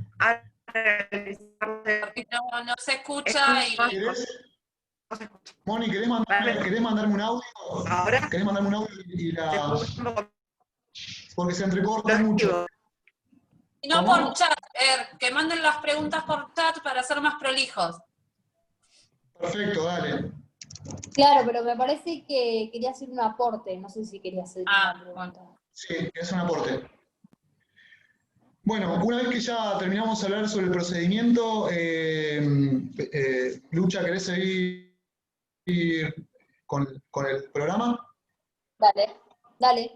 Porque no se escucha y... ¿Querés? Moni, ¿querés mandarme un audio? Ahora ¿Querés mandarme un audio y se la... escucha un poco. Porque se entrecorta Lo mucho. escribo. Y no ¿Cómo? por chat, que manden las preguntas por chat para ser más prolijos. Perfecto, dale. Claro, pero me parece que quería hacer un aporte, no sé si quería hacer una pregunta. Sí, es un aporte. Bueno, una vez que ya terminamos de hablar sobre el procedimiento, Lucha, ¿querés seguir con el programa? Dale.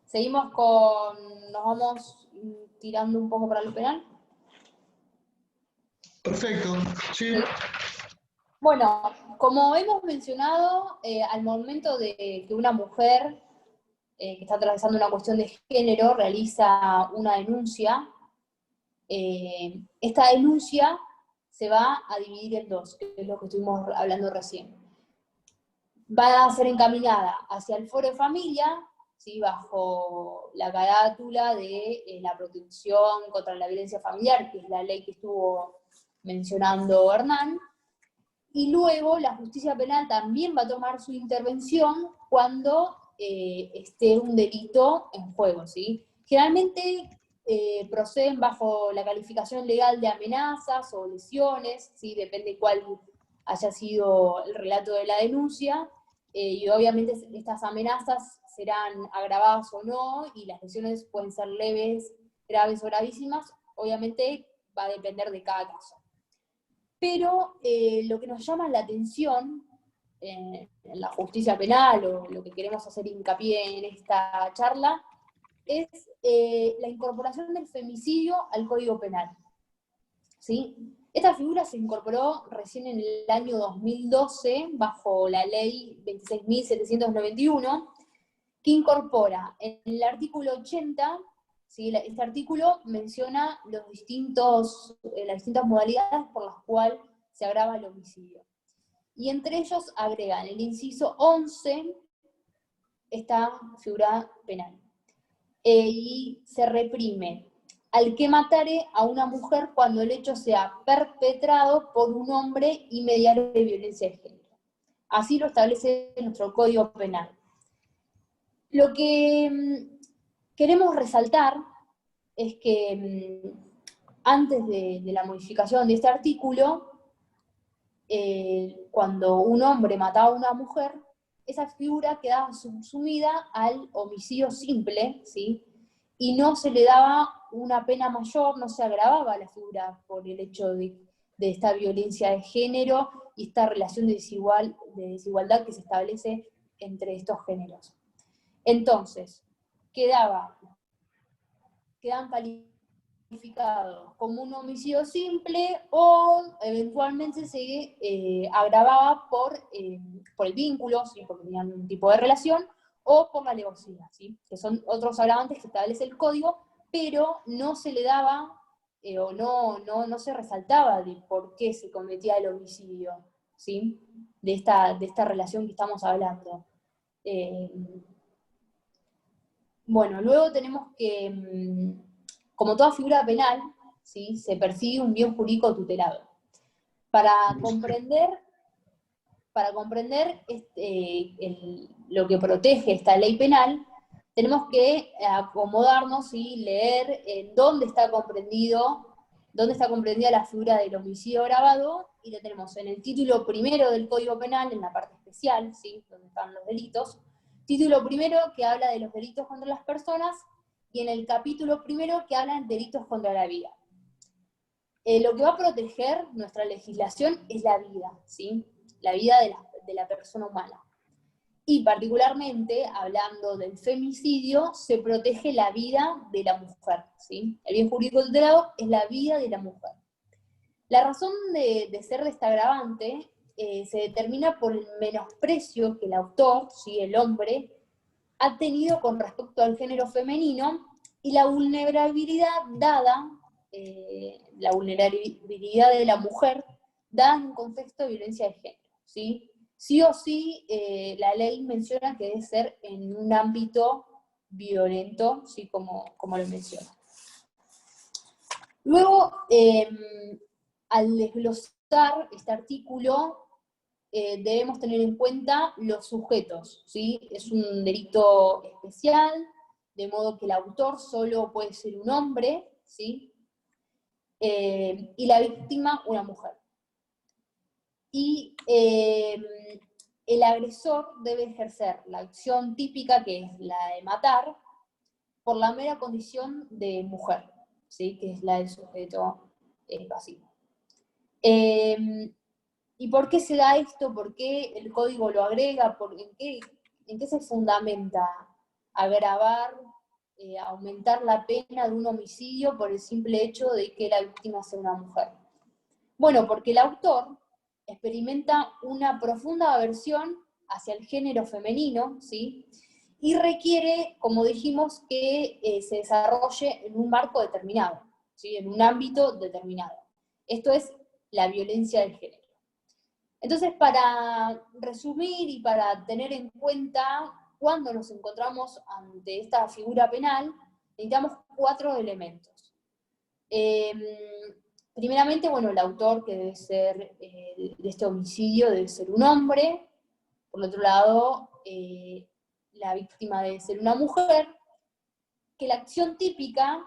Seguimos nos vamos tirando un poco para lo penal. Perfecto, sí. Bueno, como hemos mencionado, al momento de que una mujer que está atravesando una cuestión de género realiza una denuncia, esta denuncia se va a dividir en dos, que es lo que estuvimos hablando recién. Va a ser encaminada hacia el foro de familia, ¿sí? Bajo la carátula de la protección contra la violencia familiar, que es la ley que estuvo mencionando Hernán, y luego la justicia penal también va a tomar su intervención cuando esté un delito en juego, ¿sí? Generalmente proceden bajo la calificación legal de amenazas o lesiones, ¿sí? Depende cuál haya sido el relato de la denuncia, y obviamente estas amenazas serán agravadas o no, y las lesiones pueden ser leves, graves o gravísimas, obviamente va a depender de cada caso. Pero lo que nos llama la atención en la justicia penal, o lo que queremos hacer hincapié en esta charla, es la incorporación del femicidio al Código Penal. ¿Sí? Esta figura se incorporó recién en el año 2012 bajo la ley 26.791, que incorpora en el artículo 80, ¿sí? Este artículo menciona las distintas modalidades por las cuales se agrava el homicidio. Y entre ellos agregan el inciso 11, esta figura penal. Y se reprime al que matare a una mujer cuando el hecho sea perpetrado por un hombre y mediante de violencia de género. Así lo establece nuestro Código Penal. Lo que queremos resaltar es que antes de la modificación de este artículo, cuando un hombre mataba a una mujer, esa figura quedaba subsumida al homicidio simple, ¿sí? Y no se le daba una pena mayor, no se agravaba la figura por el hecho de esta violencia de género y esta relación de desigualdad que se establece entre estos géneros. Entonces, quedaban calificados como un homicidio simple o eventualmente se agravaba por el vínculo, ¿sí? Porque tenían un tipo de relación, o por la alevosía, ¿sí? Que son otros agravantes que establece el código, pero no se le daba o no se resaltaba de por qué se cometía el homicidio, ¿sí? De esta relación que estamos hablando. Bueno, luego tenemos que, como toda figura penal, ¿sí? Se persigue un bien jurídico tutelado. Para comprender lo que protege esta ley penal, tenemos que acomodarnos y leer en dónde está comprendida la figura del homicidio agravado, y lo tenemos en el título primero del Código Penal, en la parte especial, ¿sí? Donde están los delitos. Título primero que habla de los delitos contra las personas, y en el capítulo primero que habla de delitos contra la vida. Lo que va a proteger nuestra legislación es la vida, ¿sí? La vida de la persona humana. Y particularmente, hablando del femicidio, se protege la vida de la mujer, ¿sí? El bien jurídico tutelado es la vida de la mujer. La razón de ser de esta agravante se determina por el menosprecio que el autor, ¿sí? El hombre, ha tenido con respecto al género femenino y la vulnerabilidad de la mujer dada en un contexto de violencia de género, ¿sí? Sí o sí, la ley menciona que debe ser en un ámbito violento, ¿sí? Como lo menciona. Luego, al desglosar este artículo, debemos tener en cuenta los sujetos, ¿sí? Es un delito especial, de modo que el autor solo puede ser un hombre, ¿sí? Y la víctima una mujer. Y el agresor debe ejercer la acción típica, que es la de matar, por la mera condición de mujer, ¿sí? Que es la del sujeto pasivo. ¿Y por qué se da esto? ¿Por qué el código lo agrega? ¿En qué se fundamenta agravar, aumentar la pena de un homicidio por el simple hecho de que la víctima sea una mujer? Bueno, porque el autor experimenta una profunda aversión hacia el género femenino, ¿sí? Y requiere, como dijimos, que se desarrolle en un marco determinado, ¿sí? En un ámbito determinado. Esto es la violencia del género. Entonces, para resumir y para tener en cuenta cuando nos encontramos ante esta figura penal, necesitamos 4 elementos. Primeramente, bueno, el autor, que debe ser de este homicidio, debe ser un hombre. Por otro lado, la víctima debe ser una mujer. Que la acción típica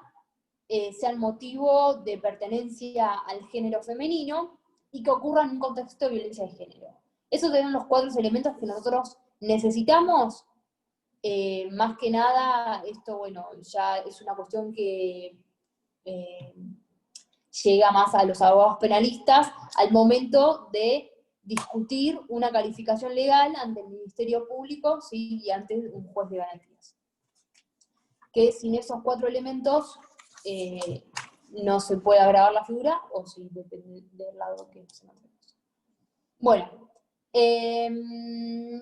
sea el motivo de pertenencia al género femenino y que ocurra en un contexto de violencia de género. Esos son los 4 elementos que nosotros necesitamos. Más que nada, esto, bueno, ya es una cuestión que llega más a los abogados penalistas al momento de discutir una calificación legal ante el Ministerio Público, ¿sí? Y ante un juez de garantías. Que sin esos 4 elementos no se puede agravar la figura, o sí, depende del lado que se mantenga. Bueno,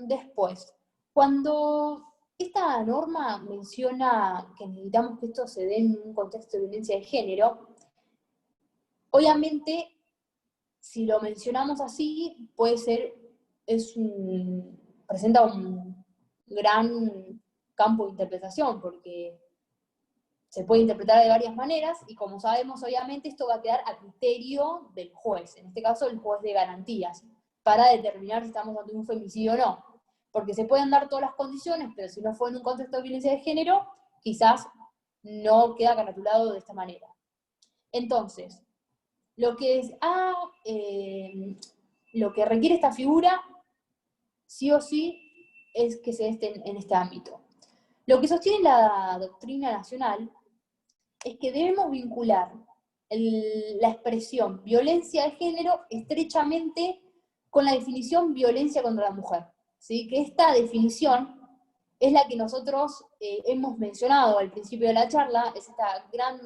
después, cuando esta norma menciona que necesitamos que esto se dé en un contexto de violencia de género, obviamente, si lo mencionamos así, puede ser, presenta un gran campo de interpretación, porque se puede interpretar de varias maneras, y como sabemos, obviamente, esto va a quedar a criterio del juez, en este caso el juez de garantías, para determinar si estamos ante un femicidio o no. Porque se pueden dar todas las condiciones, pero si no fue en un contexto de violencia de género, quizás no queda caratulado de esta manera. Entonces, lo que requiere esta figura, sí o sí, es que se esté en este ámbito. Lo que sostiene la doctrina nacional es que debemos vincular la expresión violencia de género estrechamente con la definición violencia contra la mujer, ¿sí? Que esta definición es la que nosotros hemos mencionado al principio de la charla, es esta gran,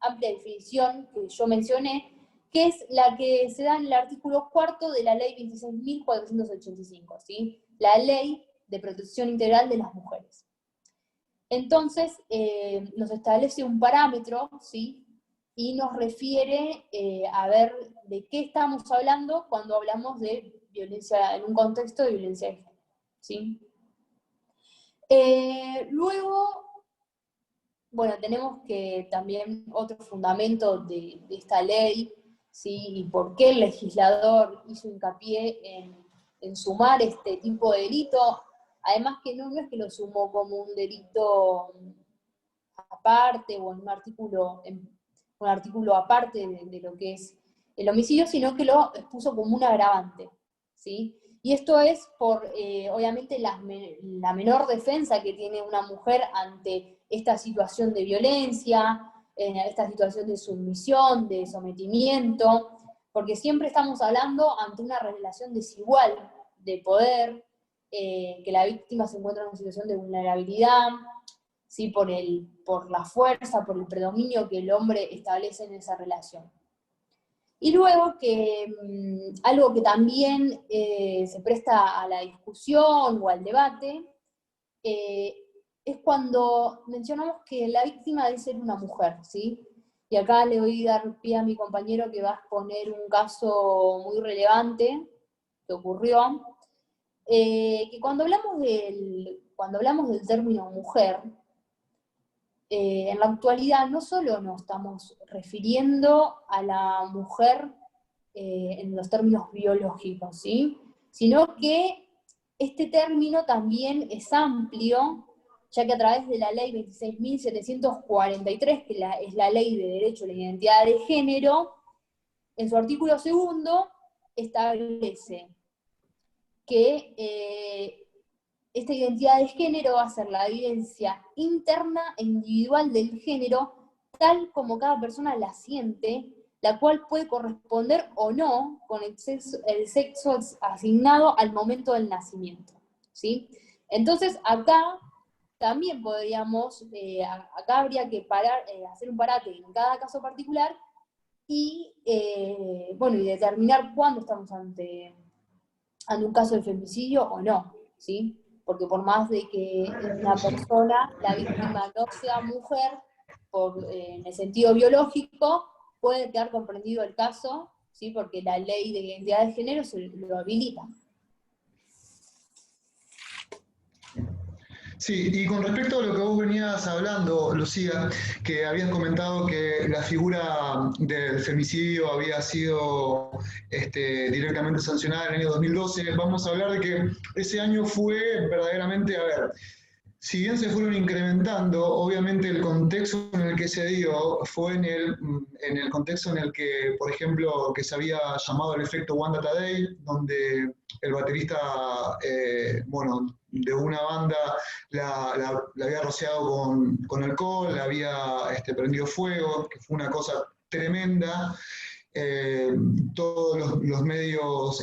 amplia definición que yo mencioné, que es la que se da en el artículo 4 de la ley 26.485, ¿sí? La ley de protección integral de las mujeres. Entonces, nos establece un parámetro, ¿sí? Y nos refiere a ver de qué estamos hablando cuando hablamos de violencia, en un contexto de violencia de género, ¿sí? Luego, bueno, tenemos que también otro fundamento de esta ley, ¿sí? Y por qué el legislador hizo hincapié en sumar este tipo de delito, además que no es que lo sumó como un delito aparte o en un artículo aparte de lo que es el homicidio, sino que lo expuso como un agravante, ¿sí? Y esto es por, obviamente, la menor defensa que tiene una mujer ante esta situación de violencia, esta situación de sumisión, de sometimiento, porque siempre estamos hablando ante una relación desigual de poder, que la víctima se encuentra en una situación de vulnerabilidad, ¿sí? Por la fuerza, por el predominio que el hombre establece en esa relación. Y luego que algo que también se presta a la discusión o al debate, es cuando mencionamos que la víctima debe ser una mujer, ¿sí? Y acá le voy a dar pie a mi compañero que va a exponer un caso muy relevante que ocurrió, que cuando hablamos del término mujer, en la actualidad no solo nos estamos refiriendo a la mujer en los términos biológicos, ¿sí? Sino que este término también es amplio, ya que a través de la ley 26.743, que es la ley de derecho a la identidad de género, en su artículo 2 establece que esta identidad de género va a ser la vivencia interna e individual del género, tal como cada persona la siente, la cual puede corresponder o no con el sexo asignado al momento del nacimiento, ¿sí? Entonces, acá también podríamos, acá habría que hacer un parate en cada caso particular y, bueno, y determinar cuándo estamos ante un caso de femicidio o no, ¿sí? Porque por más de que una persona, la víctima no sea mujer, en el sentido biológico, puede quedar comprendido el caso, ¿sí? Porque la ley de identidad de género se lo habilita. Sí, y con respecto a lo que vos venías hablando, Lucía, que habías comentado que la figura del femicidio había sido directamente sancionada en el año 2012, vamos a hablar de que ese año fue verdaderamente, a ver, si bien se fueron incrementando, obviamente el contexto en el que se dio fue en el contexto en el que, por ejemplo, que se había llamado el efecto Wanda Tadei, donde el baterista, bueno, de una banda la había rociado con alcohol, la había prendido fuego, que fue una cosa tremenda. Todos los medios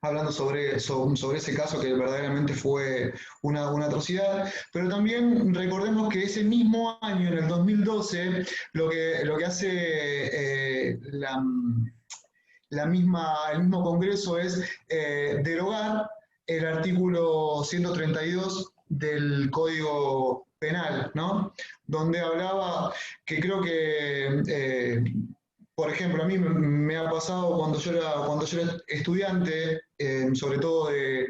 hablando sobre ese caso que verdaderamente fue una atrocidad, pero también recordemos que ese mismo año, en el 2012, lo que hace el mismo Congreso es derogar el artículo 132 del Código Penal, ¿no? Donde hablaba, que creo que por ejemplo, a mí me ha pasado cuando yo era estudiante, sobre todo de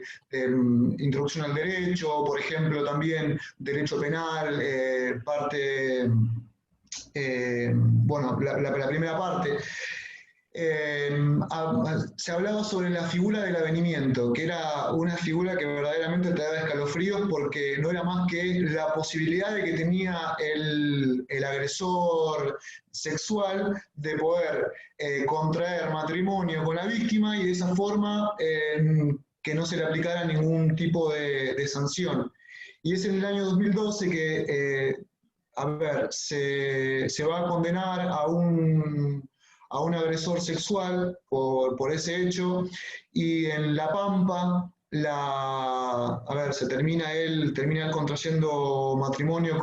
introducción al derecho, por ejemplo, también derecho penal, bueno, la primera parte, se hablaba sobre la figura del avenimiento, que era una figura que verdaderamente te daba escalofríos porque no era más que la posibilidad de que tenía el agresor sexual de poder contraer matrimonio con la víctima y de esa forma que no se le aplicara ningún tipo de sanción. Y es en el año 2012 que, a ver, se va a condenar a un agresor sexual por ese hecho, y en La Pampa, él termina contrayendo matrimonio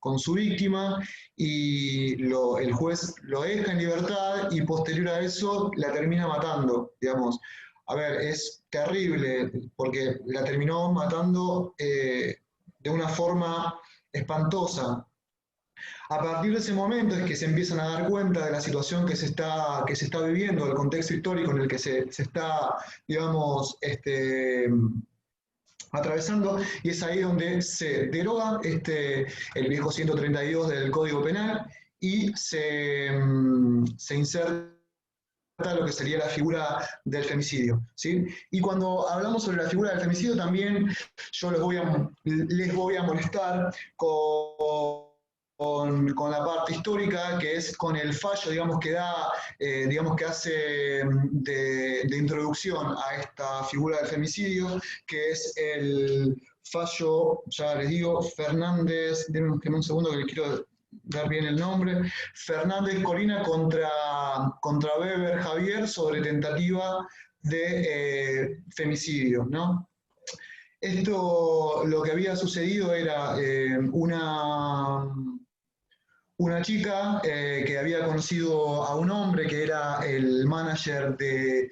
con su víctima, y el juez lo deja en libertad, y posterior a eso la termina matando, digamos. A ver, es terrible, porque la terminó matando de una forma espantosa. A partir de ese momento es que se empiezan a dar cuenta de la situación que se está viviendo, del contexto histórico en el que se está, digamos, atravesando, y es ahí donde se deroga el viejo 132 del Código Penal y se inserta lo que sería la figura del femicidio, ¿sí? Y cuando hablamos sobre la figura del femicidio también yo les voy a molestar con la parte histórica, que es con el fallo, digamos, que da, digamos, que hace de introducción a esta figura del femicidio, que es el fallo, ya les digo, Fernández, denme un segundo que les quiero dar bien el nombre, Fernández Colina contra Weber Javier sobre tentativa de femicidio, ¿no? Esto, lo que había sucedido era una chica que había conocido a un hombre que era el manager de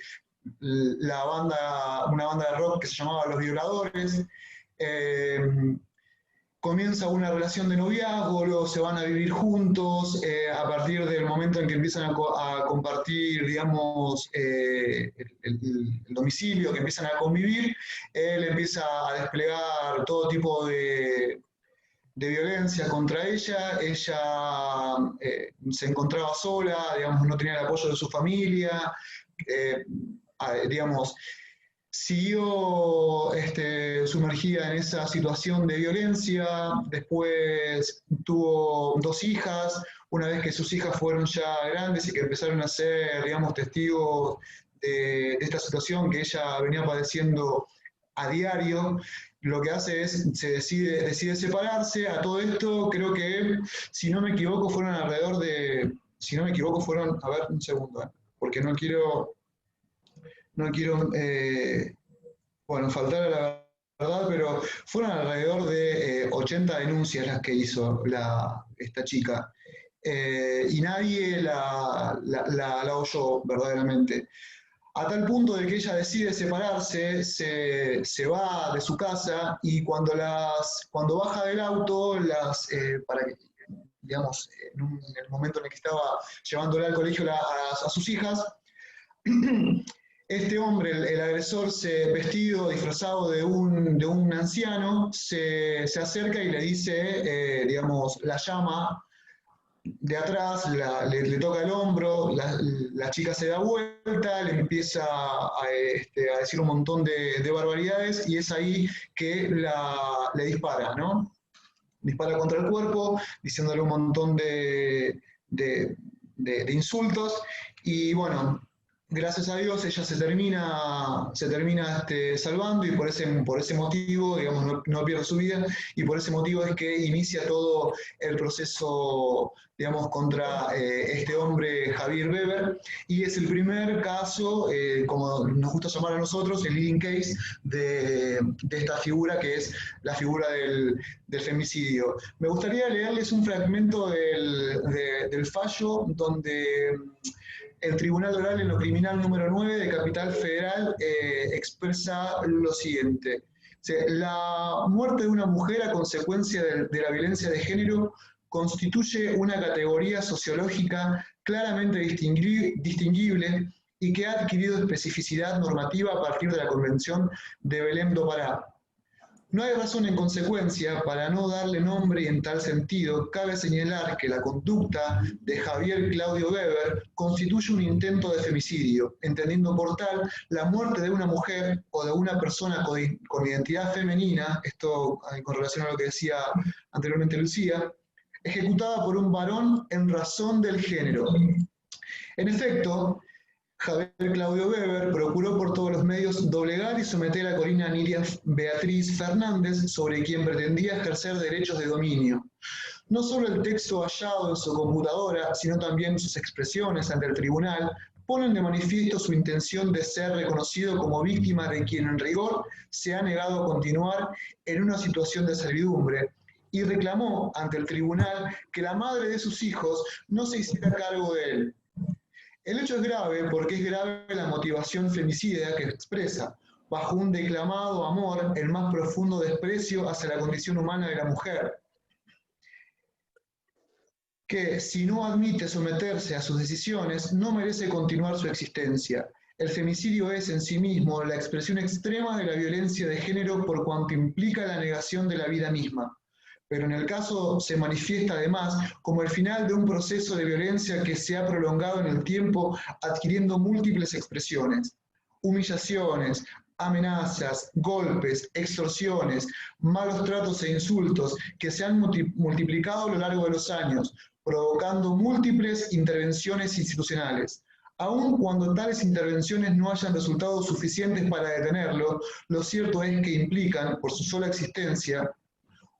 una banda de rock que se llamaba Los Violadores. Comienza una relación de noviazgo, luego se van a vivir juntos, a partir del momento en que empiezan a compartir, digamos, el domicilio, que empiezan a convivir, él empieza a desplegar todo tipo de violencia contra ella. Ella se encontraba sola, digamos, no tenía el apoyo de su familia, digamos, siguió sumergida en esa situación de violencia. Después tuvo 2 hijas, una vez que sus hijas fueron ya grandes y que empezaron a ser, digamos, testigos de esta situación que ella venía padeciendo a diario, lo que hace es, decide separarse. A todo esto, creo que, si no me equivoco, fueron alrededor de, a ver, un segundo, porque no quiero, bueno, faltar a la verdad, pero fueron alrededor de 80 denuncias las que hizo esta chica, y nadie la oyó verdaderamente. A tal punto de que ella decide separarse, se va de su casa, y cuando baja del auto, para que, digamos, en el momento en el que estaba llevándola al colegio a sus hijas, este hombre, el agresor, vestido, disfrazado de un anciano, se acerca y le dice, digamos, la llama de atrás, le toca el hombro, la chica se da vuelta, le empieza a decir un montón de barbaridades, y es ahí que le dispara, ¿no? Dispara contra el cuerpo, diciéndole un montón de insultos, y bueno, gracias a Dios ella se termina salvando, y por ese motivo, digamos, no pierde su vida, y por ese motivo es que inicia todo el proceso, digamos, contra este hombre Javier Weber, y es el primer caso, como nos gusta llamar a nosotros, el leading case de esta figura, que es la figura del femicidio. Me gustaría leerles un fragmento del fallo, donde el Tribunal Oral en lo Criminal número 9 de Capital Federal expresa lo siguiente: la muerte de una mujer a consecuencia de la violencia de género constituye una categoría sociológica claramente distinguible y que ha adquirido especificidad normativa a partir de la Convención de Belém do Pará. No hay razón en consecuencia para no darle nombre y en tal sentido cabe señalar que la conducta de Javier Claudio Weber constituye un intento de femicidio, entendiendo por tal la muerte de una mujer o de una persona con identidad femenina, esto con relación a lo que decía anteriormente Lucía, ejecutada por un varón en razón del género. En efecto, Javier Claudio Weber procuró por todos los medios doblegar y someter a Corina Nidia Beatriz Fernández, sobre quien pretendía ejercer derechos de dominio. No solo el texto hallado en su computadora, sino también sus expresiones ante el tribunal, ponen de manifiesto su intención de ser reconocido como víctima de quien en rigor se ha negado a continuar en una situación de servidumbre, y reclamó ante el tribunal que la madre de sus hijos no se hiciera cargo de él. El hecho es grave porque es grave la motivación femicida que expresa, bajo un declamado amor, el más profundo desprecio hacia la condición humana de la mujer, que si no admite someterse a sus decisiones, no merece continuar su existencia. El femicidio es en sí mismo la expresión extrema de la violencia de género por cuanto implica la negación de la vida misma. Pero en el caso se manifiesta además como el final de un proceso de violencia que se ha prolongado en el tiempo adquiriendo múltiples expresiones. Humillaciones, amenazas, golpes, extorsiones, malos tratos e insultos que se han multiplicado a lo largo de los años, provocando múltiples intervenciones institucionales. Aun cuando tales intervenciones no hayan resultado suficientes para detenerlo, lo cierto es que implican, por su sola existencia,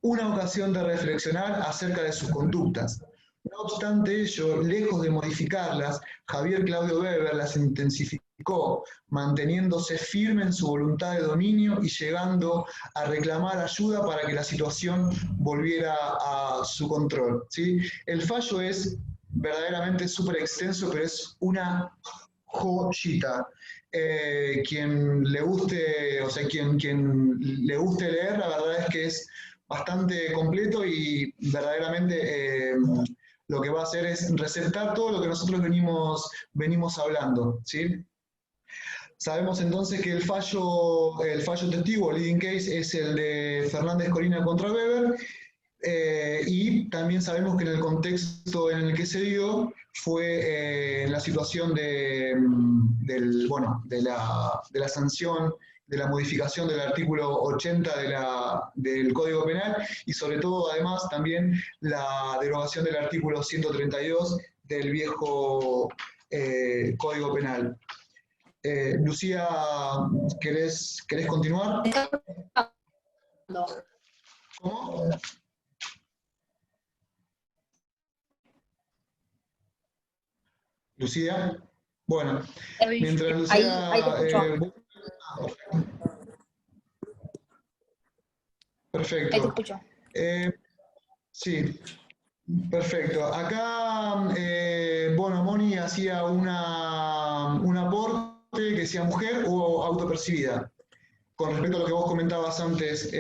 una ocasión de reflexionar acerca de sus conductas. No obstante ello, lejos de modificarlas, Javier Claudio Weber las intensificó, manteniéndose firme en su voluntad de dominio y llegando a reclamar ayuda para que la situación volviera a su control, ¿sí? El fallo es verdaderamente súper extenso, pero es una joyita. Quien le guste, o sea, quien le guste leer, la verdad es que es bastante completo y verdaderamente lo que va a hacer es receptar todo lo que nosotros venimos hablando, ¿sí? Sabemos entonces que el fallo testigo, el leading case, es el de Fernández Corina contra Weber, y también sabemos que en el contexto en el que se dio fue en la situación de la sanción, de la modificación del artículo 80 del Código Penal y sobre todo además también la derogación del artículo 132 del viejo Código Penal. Lucía, ¿querés continuar? ¿Cómo? Lucía, bueno, mientras Lucía... Ahí te escucho. Perfecto. Ahí te escucho. Sí, perfecto. Acá, Moni hacía un aporte que sea mujer o autopercibida. Con respecto a lo que vos comentabas antes,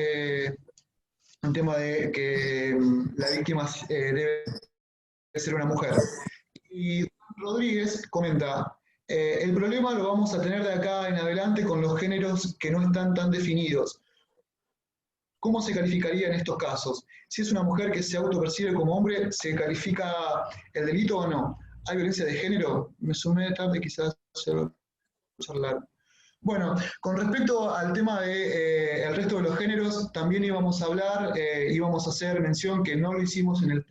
un tema de que la víctima debe ser una mujer. Y Rodríguez comenta, el problema lo vamos a tener de acá en adelante con los géneros que no están tan definidos. ¿Cómo se calificaría en estos casos? Si es una mujer que se autopercibe como hombre, ¿se califica el delito o no? ¿Hay violencia de género? Me sumé tarde, quizás charlar. Bueno, con respecto al tema de el resto de los géneros, también íbamos a hablar, íbamos a hacer mención que no lo hicimos en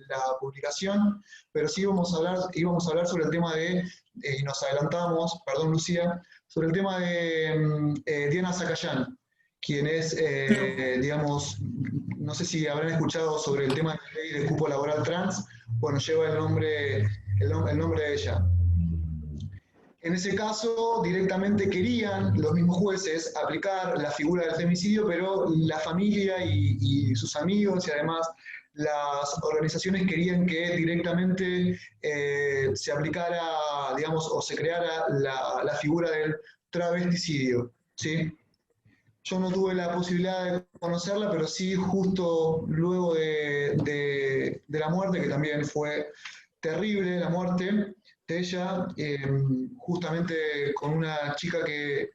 la publicación, pero sí íbamos a hablar sobre el tema de, y nos adelantamos, perdón Lucía, sobre el tema de Diana Zacayán, quien es, digamos, no sé si habrán escuchado sobre el tema de la ley de cupo laboral trans, bueno, lleva el nombre de ella. En ese caso, directamente querían los mismos jueces aplicar la figura del femicidio, pero la familia y sus amigos y además las organizaciones querían que directamente se aplicara, digamos, o se creara la figura del travesticidio, ¿sí? Yo no tuve la posibilidad de conocerla, pero sí justo luego de la muerte, que también fue terrible la muerte de ella, justamente con una chica que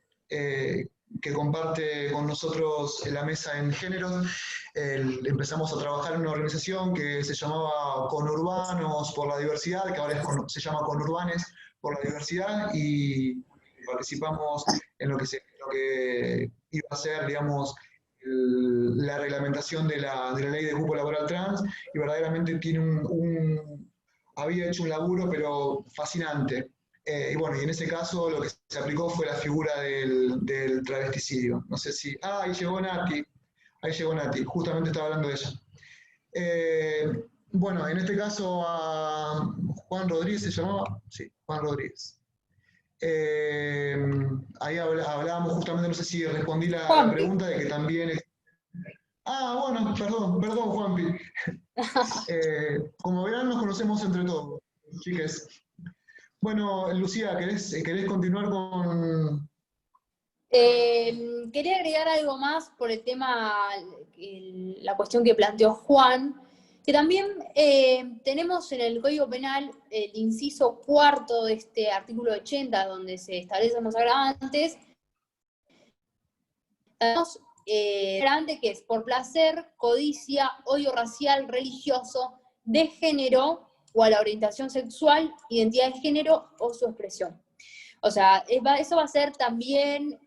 comparte con nosotros la mesa en géneros. Empezamos a trabajar en una organización que se llamaba Conurbanos por la Diversidad, que ahora se llama Conurbanes por la Diversidad, y participamos en lo que iba a ser, digamos, la reglamentación de la ley de cupo laboral trans, y verdaderamente tiene había hecho un laburo, pero fascinante. Y bueno, y en ese caso lo que se aplicó fue la figura del travesticidio. No sé si... Ah, ahí llegó Nati, justamente estaba hablando de ella. Bueno, en este caso a Juan Rodríguez se llamaba, sí, Juan Rodríguez. Ahí hablábamos justamente, no sé si respondí la pregunta de que también... Ah, bueno, perdón Juanpi. Como verán, nos conocemos entre todos, chiques. Bueno, Lucía, ¿querés continuar con...? Quería agregar algo más por el tema, la cuestión que planteó Juan, que también tenemos en el Código Penal el inciso 4 de este artículo 80, donde se establecen los agravantes. Tenemos agravante que es por placer, codicia, odio racial, religioso, de género o a la orientación sexual, identidad de género o su expresión. O sea, eso va a ser también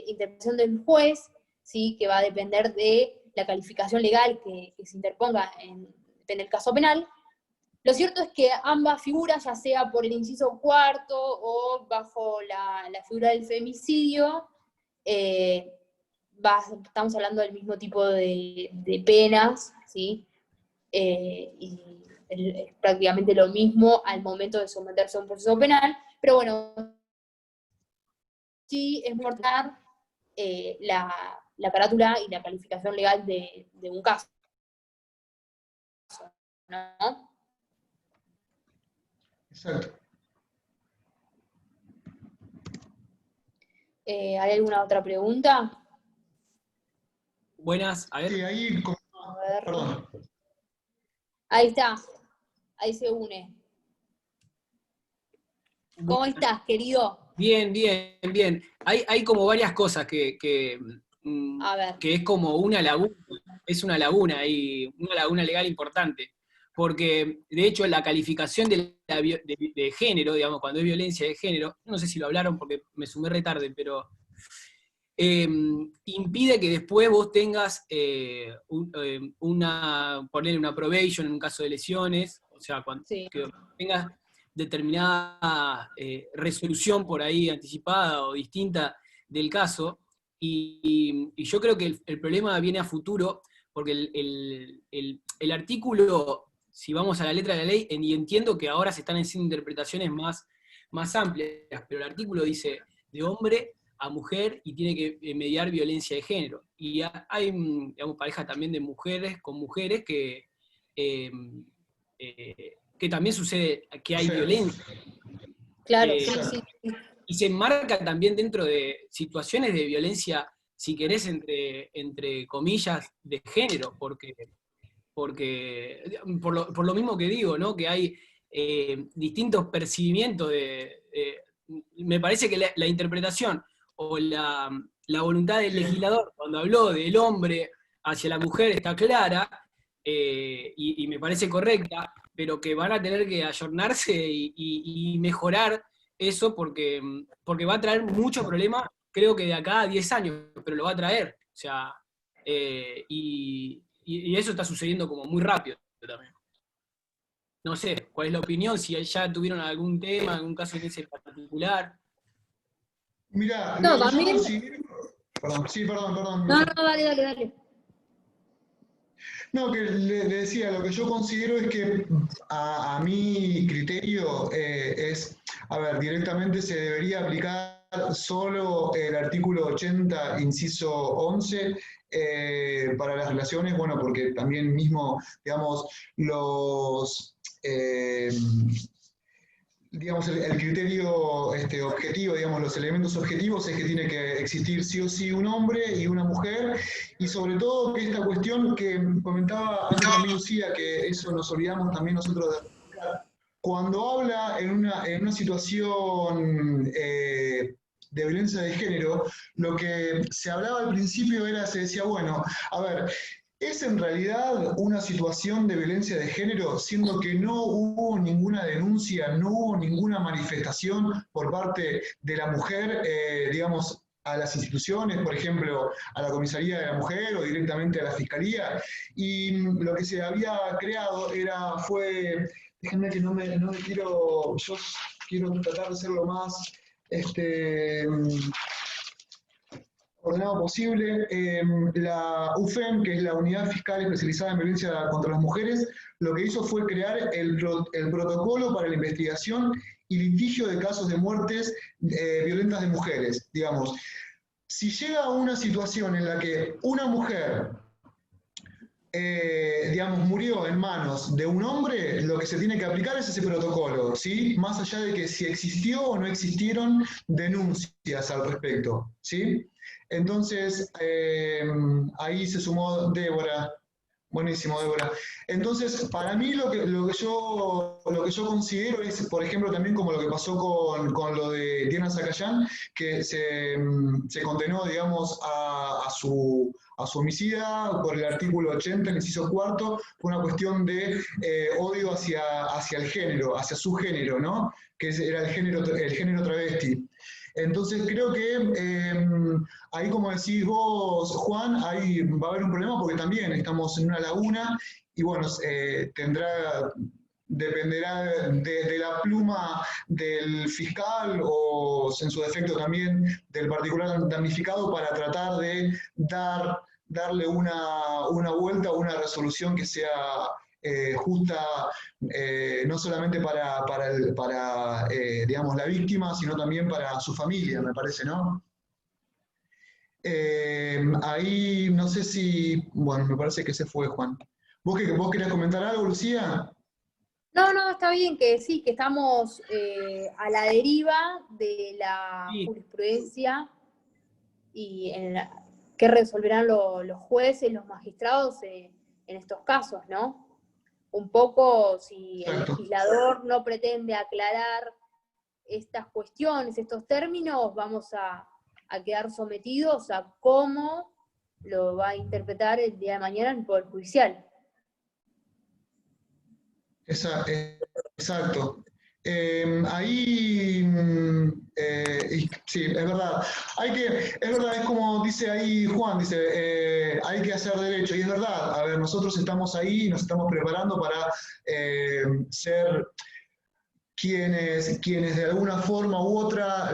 interpretación del juez, ¿sí? Que va a depender de la calificación legal que se interponga en el caso penal. Lo cierto es que ambas figuras, ya sea por el inciso 4 o bajo la figura del femicidio, estamos hablando del mismo tipo de penas, ¿sí? Y es prácticamente lo mismo al momento de someterse a un proceso penal, pero bueno, sí es importante la carátula y la calificación legal de un caso, ¿no? Exacto. ¿Hay alguna otra pregunta? Buenas, a ver. Sí, ahí... A ver. Perdón. Ahí está, ahí se une. ¿Cómo estás, querido? Bien. Hay como varias cosas que A ver. que es como una laguna legal importante. Porque, de hecho, la calificación de género, digamos, cuando es violencia de género, no sé si lo hablaron porque me sumé re tarde, pero impide que después vos tengas ponerle una probation en un caso de lesiones, o sea, cuando Sí. que tengas determinada resolución por ahí anticipada o distinta del caso, y yo creo que el problema viene a futuro, porque el artículo, si vamos a la letra de la ley, y entiendo que ahora se están haciendo interpretaciones más amplias, pero el artículo dice de hombre a mujer y tiene que mediar violencia de género. Y hay, digamos, parejas también de mujeres con mujeres que también sucede que hay violencia. Claro, sí. Y se enmarca también dentro de situaciones de violencia, si querés, entre comillas, de género, porque por lo mismo que digo, ¿no? Que hay distintos percibimientos me parece que la interpretación o la voluntad del legislador, cuando habló del hombre hacia la mujer, está clara, y me parece correcta, pero que van a tener que ayornarse y mejorar eso porque va a traer mucho problema, creo que de acá a 10 años, pero lo va a traer. O sea, y eso está sucediendo como muy rápido también. No sé, ¿cuál es la opinión? Si ya tuvieron algún tema, algún caso en ese particular. Mira, No, lo que yo también... considero... Perdón, sí, perdón. No, dale. No, que le decía, lo que yo considero es que a mi criterio a ver, directamente se debería aplicar solo el artículo 80, inciso 11, para las relaciones, bueno, porque también mismo, digamos, digamos, el criterio objetivo, digamos, los elementos objetivos es que tiene que existir sí o sí un hombre y una mujer, y sobre todo que esta cuestión que comentaba antes también Lucía, que eso nos olvidamos también nosotros de explicar, cuando habla en una situación de violencia de género, lo que se hablaba al principio se decía, bueno, a ver, ¿es en realidad una situación de violencia de género, siendo que no hubo ninguna denuncia, no hubo ninguna manifestación por parte de la mujer, digamos, a las instituciones, por ejemplo, a la Comisaría de la Mujer o directamente a la Fiscalía? Y lo que se había creado fue, déjenme que no me quiero, yo quiero tratar de ser lo más ordenado posible. La UFEM, que es la Unidad Fiscal Especializada en Violencia contra las Mujeres, lo que hizo fue crear el protocolo para la investigación y litigio de casos de muertes violentas de mujeres. Digamos, si llega a una situación en la que una mujer digamos, murió en manos de un hombre, lo que se tiene que aplicar es ese protocolo, ¿sí? Más allá de que si existió o no existieron denuncias al respecto, ¿sí? Entonces, ahí se sumó Débora. Buenísimo, Débora. Entonces, para mí lo que yo considero es, por ejemplo, también como lo que pasó con lo de Diana Zacayán, que se condenó, digamos, a su homicida por el artículo 80, el inciso cuarto, por una cuestión de odio hacia el género, hacia su género, ¿no? Que era el género travesti. Entonces creo que ahí, como decís vos, Juan, ahí va a haber un problema porque también estamos en una laguna y bueno, dependerá de la pluma del fiscal o en su defecto también del particular damnificado para tratar de darle una vuelta o una resolución que sea justa, no solamente para digamos, la víctima, sino también para su familia, me parece, ¿no? Ahí no sé si, bueno, me parece que se fue Juan. ¿Vos querías comentar algo, Lucía? No, está bien que sí, que estamos a la deriva de la jurisprudencia y que resolverán los jueces, los magistrados en estos casos, ¿no? Un poco, si el legislador no pretende aclarar estas cuestiones, estos términos, vamos a quedar sometidos a cómo lo va a interpretar el día de mañana el Poder Judicial. Exacto. Ahí, sí, es verdad. Es verdad, es como dice ahí Juan, dice, hay que hacer derecho, y es verdad. A ver, nosotros estamos ahí, nos estamos preparando para ser quienes de alguna forma u otra,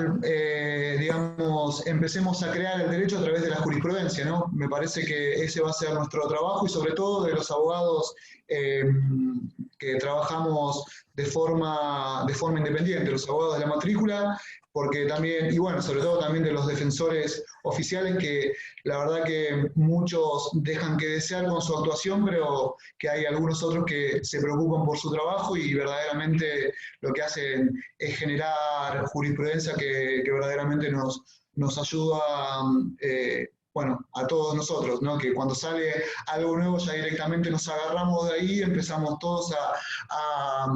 digamos, empecemos a crear el derecho a través de la jurisprudencia, ¿no? Me parece que ese va a ser nuestro trabajo y sobre todo de los abogados que trabajamos de forma independiente, los abogados de la matrícula, porque también, y bueno, sobre todo también de los defensores oficiales, que la verdad que muchos dejan que desear con su actuación, pero que hay algunos otros que se preocupan por su trabajo y verdaderamente lo que hacen es generar jurisprudencia que verdaderamente nos ayuda, bueno, a todos nosotros, ¿no? Que cuando sale algo nuevo ya directamente nos agarramos de ahí y empezamos todos a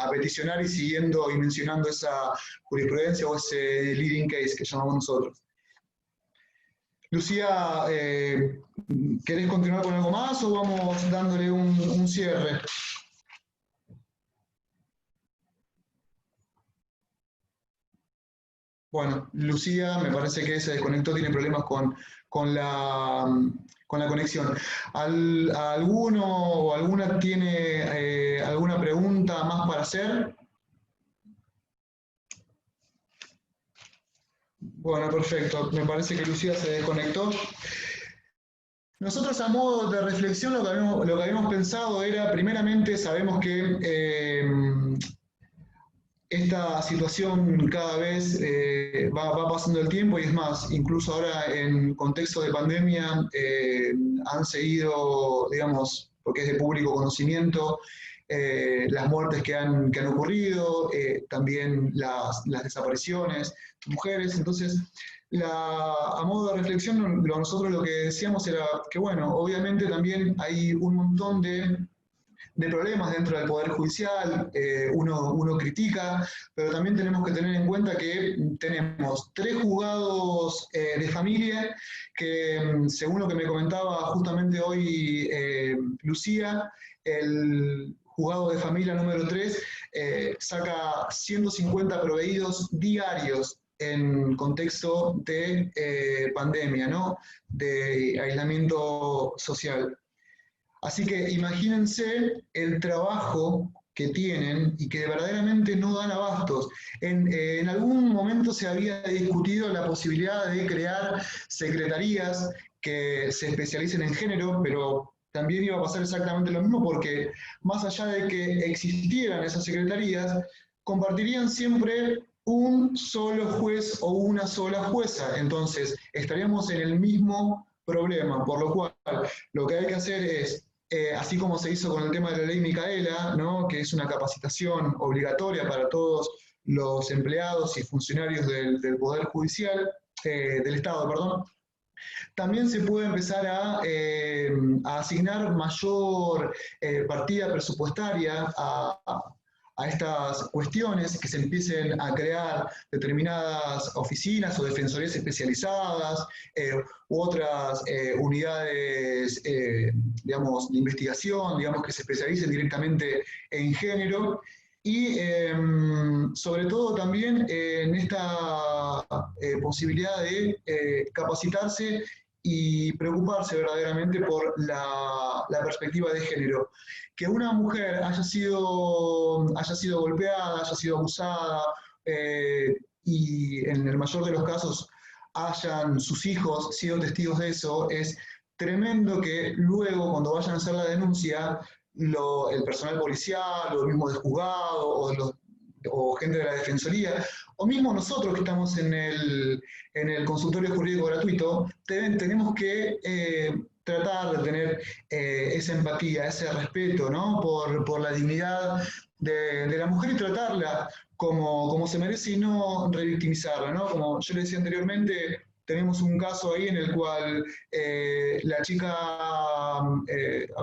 peticionar y siguiendo y mencionando esa jurisprudencia o ese leading case que llamamos nosotros. Lucía, ¿querés continuar con algo más o vamos dándole un cierre? Bueno, Lucía me parece que se desconectó, tiene problemas con la conexión. ¿Alguno o alguna tiene alguna pregunta más para hacer? Bueno, perfecto. Me parece que Lucía se desconectó. Nosotros, a modo de reflexión, lo que habíamos pensado era, primeramente, sabemos que esta situación cada vez va pasando el tiempo y es más, incluso ahora en contexto de pandemia han seguido, digamos, porque es de público conocimiento, las muertes que han ocurrido, también las desapariciones de mujeres. Entonces, a modo de reflexión, nosotros lo que decíamos era que, bueno, obviamente también hay un montón de problemas dentro del Poder Judicial, uno critica, pero también tenemos que tener en cuenta que tenemos 3 juzgados de familia que, según lo que me comentaba justamente hoy Lucía, el juzgado de familia número 3 saca 150 proveídos diarios en contexto de pandemia, ¿no? De aislamiento social. Así que imagínense el trabajo que tienen y que verdaderamente no dan abastos. En algún momento se había discutido la posibilidad de crear secretarías que se especialicen en género, pero también iba a pasar exactamente lo mismo porque más allá de que existieran esas secretarías, compartirían siempre un solo juez o una sola jueza. Entonces, estaríamos en el mismo problema, por lo cual lo que hay que hacer es, así como se hizo con el tema de la ley Micaela, ¿no? Que es una capacitación obligatoria para todos los empleados y funcionarios del Poder Judicial, del Estado, perdón, también se puede empezar a asignar mayor partida presupuestaria a estas cuestiones, que se empiecen a crear determinadas oficinas o defensorías especializadas u otras unidades, digamos, de investigación, digamos, que se especialicen directamente en género. Y sobre todo también en esta posibilidad de capacitarse y preocuparse verdaderamente por la perspectiva de género. Que una mujer haya sido golpeada, haya sido abusada, y en el mayor de los casos hayan sus hijos sido testigos de eso, es tremendo que luego, cuando vayan a hacer la denuncia, el personal policial, o el mismo del juzgado, o gente de la defensoría, o mismo nosotros que estamos en el consultorio jurídico gratuito, tenemos que tratar de tener esa empatía, ese respeto, ¿no? por la dignidad de la mujer y tratarla como se merece y no revictimizarla, ¿no? Como yo le decía anteriormente, tenemos un caso ahí en el cual la chica, a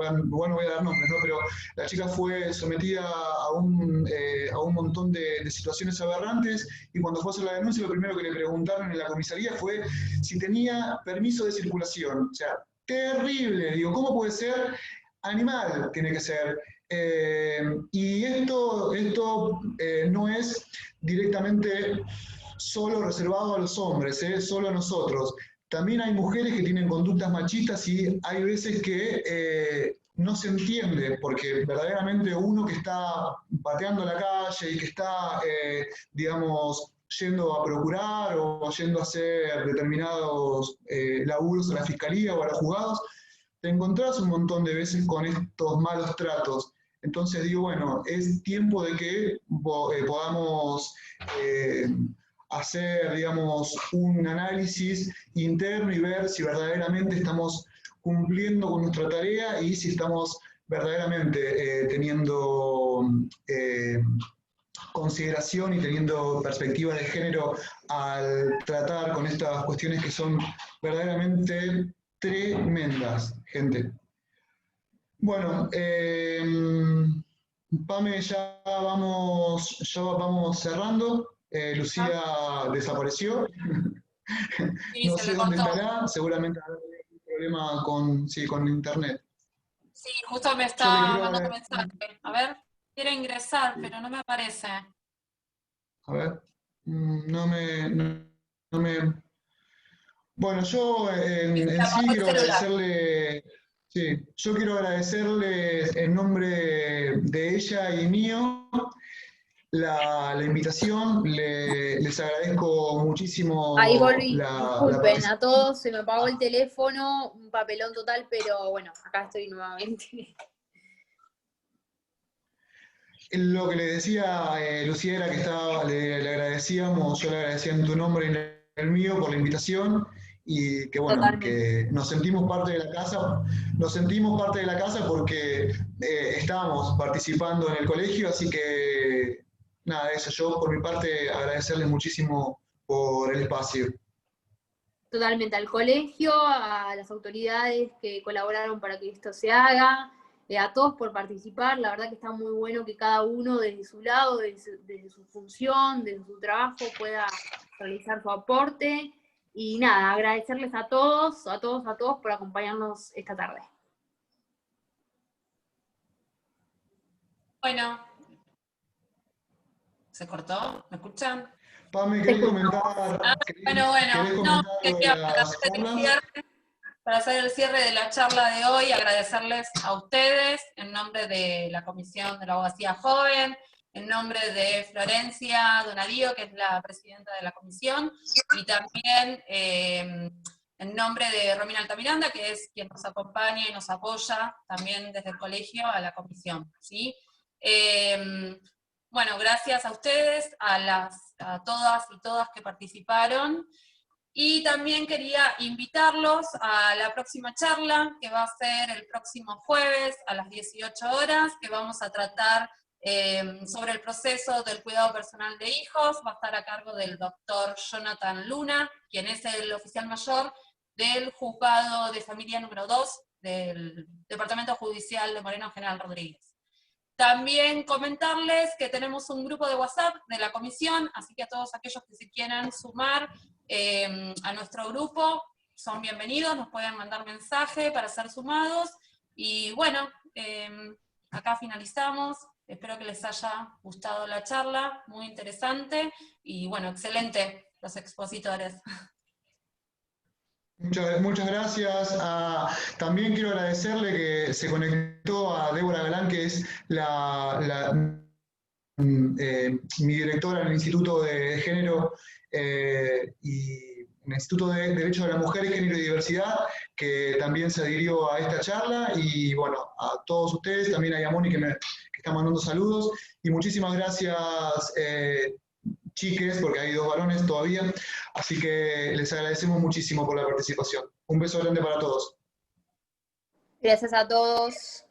ver, bueno, no voy a dar nombres, ¿no? Pero la chica fue sometida a un montón de situaciones aberrantes, y cuando fue a hacer la denuncia, lo primero que le preguntaron en la comisaría fue si tenía permiso de circulación. O sea, terrible, digo, ¿cómo puede ser? Animal tiene que ser. Y esto no es directamente solo reservado a los hombres, solo a nosotros. También hay mujeres que tienen conductas machistas y hay veces que no se entiende, porque verdaderamente uno que está pateando la calle y que está, digamos, yendo a procurar o yendo a hacer determinados laburos a la fiscalía o a los juzgados, te encontrás un montón de veces con estos malos tratos. Entonces digo, bueno, es tiempo de que podamos hacer, digamos, un análisis interno y ver si verdaderamente estamos cumpliendo con nuestra tarea y si estamos verdaderamente teniendo consideración y teniendo perspectiva de género al tratar con estas cuestiones que son verdaderamente tremendas, gente. Bueno, Pame, ya vamos cerrando. Lucía desapareció. Sí, No se sé me dónde cortó. estará, seguramente habrá algún problema con internet. Sí, justo me Yo le está quiero mandando agradecer. mensaje. A ver, quiero ingresar, pero no me aparece. A ver, no me. Bueno, yo Se en sí apagó el quiero celular. agradecerle, sí, yo quiero agradecerle en nombre de ella y mío la invitación. Les agradezco muchísimo Ahí volví, la disculpen a participación. todos, se me apagó el teléfono, un papelón total, pero bueno, acá estoy nuevamente. Lo que le decía Lucía era que le agradecíamos, yo le agradecía en tu nombre y en el mío por la invitación, y que bueno, Totalmente. que nos sentimos parte de la casa porque estábamos participando en el colegio, así que nada, eso, yo por mi parte agradecerles muchísimo por el espacio. Totalmente al colegio, a las autoridades que colaboraron para que esto se haga, a todos por participar. La verdad que está muy bueno que cada uno desde su lado, desde su función, desde su trabajo, pueda realizar su aporte. Y nada, agradecerles a todos por acompañarnos esta tarde. Bueno, ¿se cortó? ¿Me escuchan? Pame, ¿querés comentar? Bueno, ¿Querés no, comentar lo de quería las charlas? para hacer el cierre de la charla de hoy, agradecerles a ustedes, en nombre de la Comisión de la Abogacía Joven, en nombre de Florencia Donadío, que es la presidenta de la comisión, y también en nombre de Romina Altamiranda, que es quien nos acompaña y nos apoya también desde el colegio a la comisión, ¿sí? Bueno, gracias a ustedes, a todas y todas que participaron, y también quería invitarlos a la próxima charla, que va a ser el próximo jueves a las 18 horas, que vamos a tratar sobre el proceso del cuidado personal de hijos. Va a estar a cargo del doctor Jonathan Luna, quien es el oficial mayor del Juzgado de Familia número 2 del Departamento Judicial de Moreno General Rodríguez. También comentarles que tenemos un grupo de WhatsApp de la comisión, así que a todos aquellos que se quieran sumar a nuestro grupo son bienvenidos, nos pueden mandar mensaje para ser sumados. Y bueno, acá finalizamos. Espero que les haya gustado la charla, muy interesante, y bueno, excelente los expositores. Muchas gracias. También quiero agradecerle que se conectó a Débora Galán, que es mi directora en el Instituto de Género y en el Instituto de Derechos de la Mujer, Género y Diversidad, que también se adhirió a esta charla. Y bueno, a todos ustedes, también a Yamoni que está mandando saludos. Y muchísimas gracias, chiques, porque hay 2 varones todavía, así que les agradecemos muchísimo por la participación. Un beso grande para todos. Gracias a todos.